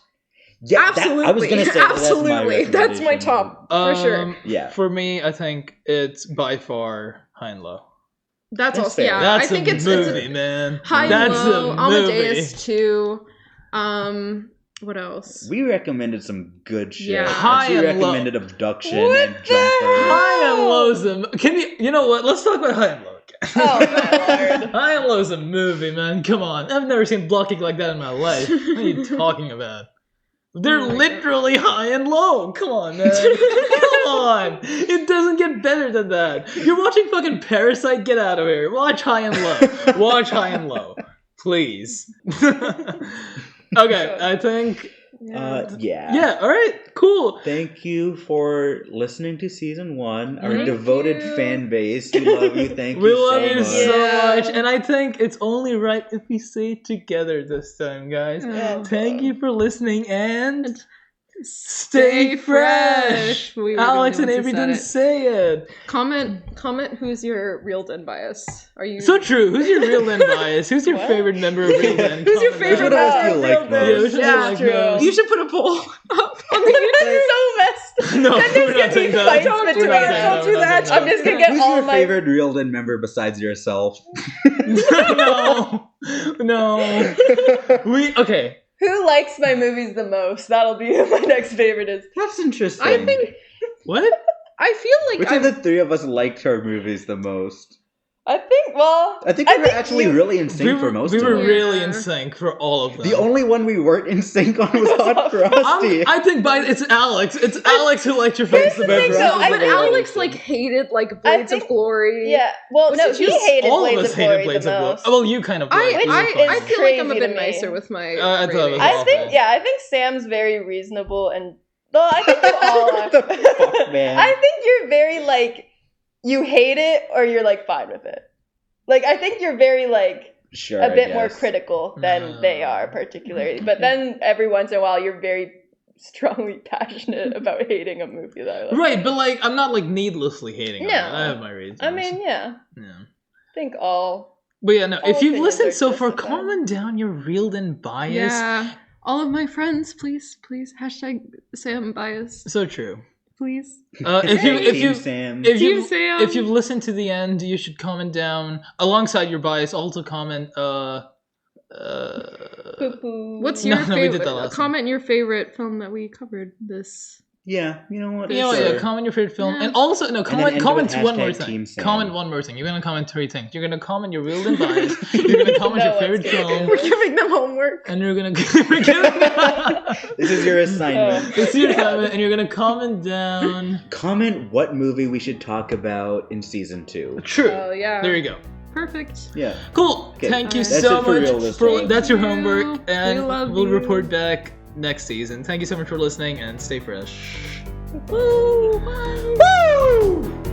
Yeah, Absolutely. I was gonna say absolutely. That's my, top for sure. Yeah. For me, I think it's by far High and Low. That's That's also fair. yeah. That's I think a it's movie, man. High That's and Low, a movie. Amadeus 2. What else? We recommended some good shit. Yeah. High She and Low. recommended Abduction What and the Jumper. High and Low's a... Can you know what? Let's talk about High and Low again. Oh, my lord. High and Low's a movie, man. Come on. I've never seen blocking like that in my life. What are you talking about? They're Oh my literally high and low. Come on, man. Come on. It doesn't get better than that. You're watching fucking Parasite? Get out of here. Watch High and Low. Watch High and Low. Please. Okay, I think... Yeah. Yeah, alright, cool. Thank you for listening to season 1. Our Thank devoted you. fan base. We love you. Thank We you so love you much. so Yeah. much, and I think it's only right if we say it together this time, guys. Oh. Thank you for listening, and Stay fresh. We were the Alex only and ones who Avery said didn't it. say it. Comment who's your Reelton bias? Are you So true. Who's your real then bias? Who's your What? favorite member of real then? Who's your Comment favorite down. Which one of us do you like real Yeah, which most? one do you Yeah, like true. most? You should put a poll up on the That's YouTube. so messed. No, Then we're there's not gonna saying be that. fights We're not between saying us. that. Don't do We're not that. saying I'm just gonna get Who's all your my favorite Reelden member besides yourself? No. Okay. Who likes my movies the most? That'll be who my next favorite is. That's interesting. I think What? I feel like Which of the three of us liked her movies the most? I think, well... I think we were actually really in sync for most we of were them. really in Yeah. sync for all of them. The only one we weren't in sync on was Hot Frosty. I think it's Alex. It's Alex who liked your face the thing, best. though, I but think- Alex like hated like Blades think- of Glory. Yeah, well, no, he hated all Blades of us of hated Glory Blades the of Glory. most. Well, you kind of. I liked it. You were Which fine. I is feel like I'm a crazy bit to me. nicer with my I thought it was rating. awful. I think, yeah, I think Sam's very reasonable and... Well, I think you all are. What the fuck, man? I think you're very, like, you hate it or you're, like, fine with it. Like, I think you're very, like, Sure, a I bit more guess. critical than they are, particularly. But then every once in a while, you're very strongly passionate about hating a movie that I like. Right, but like I'm not like needlessly hating. No. on it. I have my reasons. I mean, yeah. yeah. I think all... But yeah, no. all If you've opinions listened are so far, justified. comment down your reeled in bias. Yeah. All of my friends, please, hashtag Sam bias, So true. please. If Sam. you Team Sam. if you've listened to the end, you should comment down alongside your bias. Also comment. Poo-poo. What's No, your no, we did favorite? that last Comment your favorite film that we covered this. Yeah, you know what? You know, Sure. yeah, comment your favorite film, Yeah. and also no, then comment end comment with one more hashtag thing. Team Sam. Comment one more thing. You're gonna comment 3 things. You're gonna comment your real and bias. You're gonna comment No your one's favorite gonna film, We're giving them homework. and you're gonna. This is your assignment. It's your assignment, and you're gonna comment down. Comment what movie we should talk about in season 2. True. Oh yeah. There you go. Perfect. Yeah. Cool. Okay. Thank you That's so it for much real this for time. that's your Thank you. homework, and We love we'll you. report back next season. Thank you so much for listening, and stay fresh. Woo! Bye. Woo!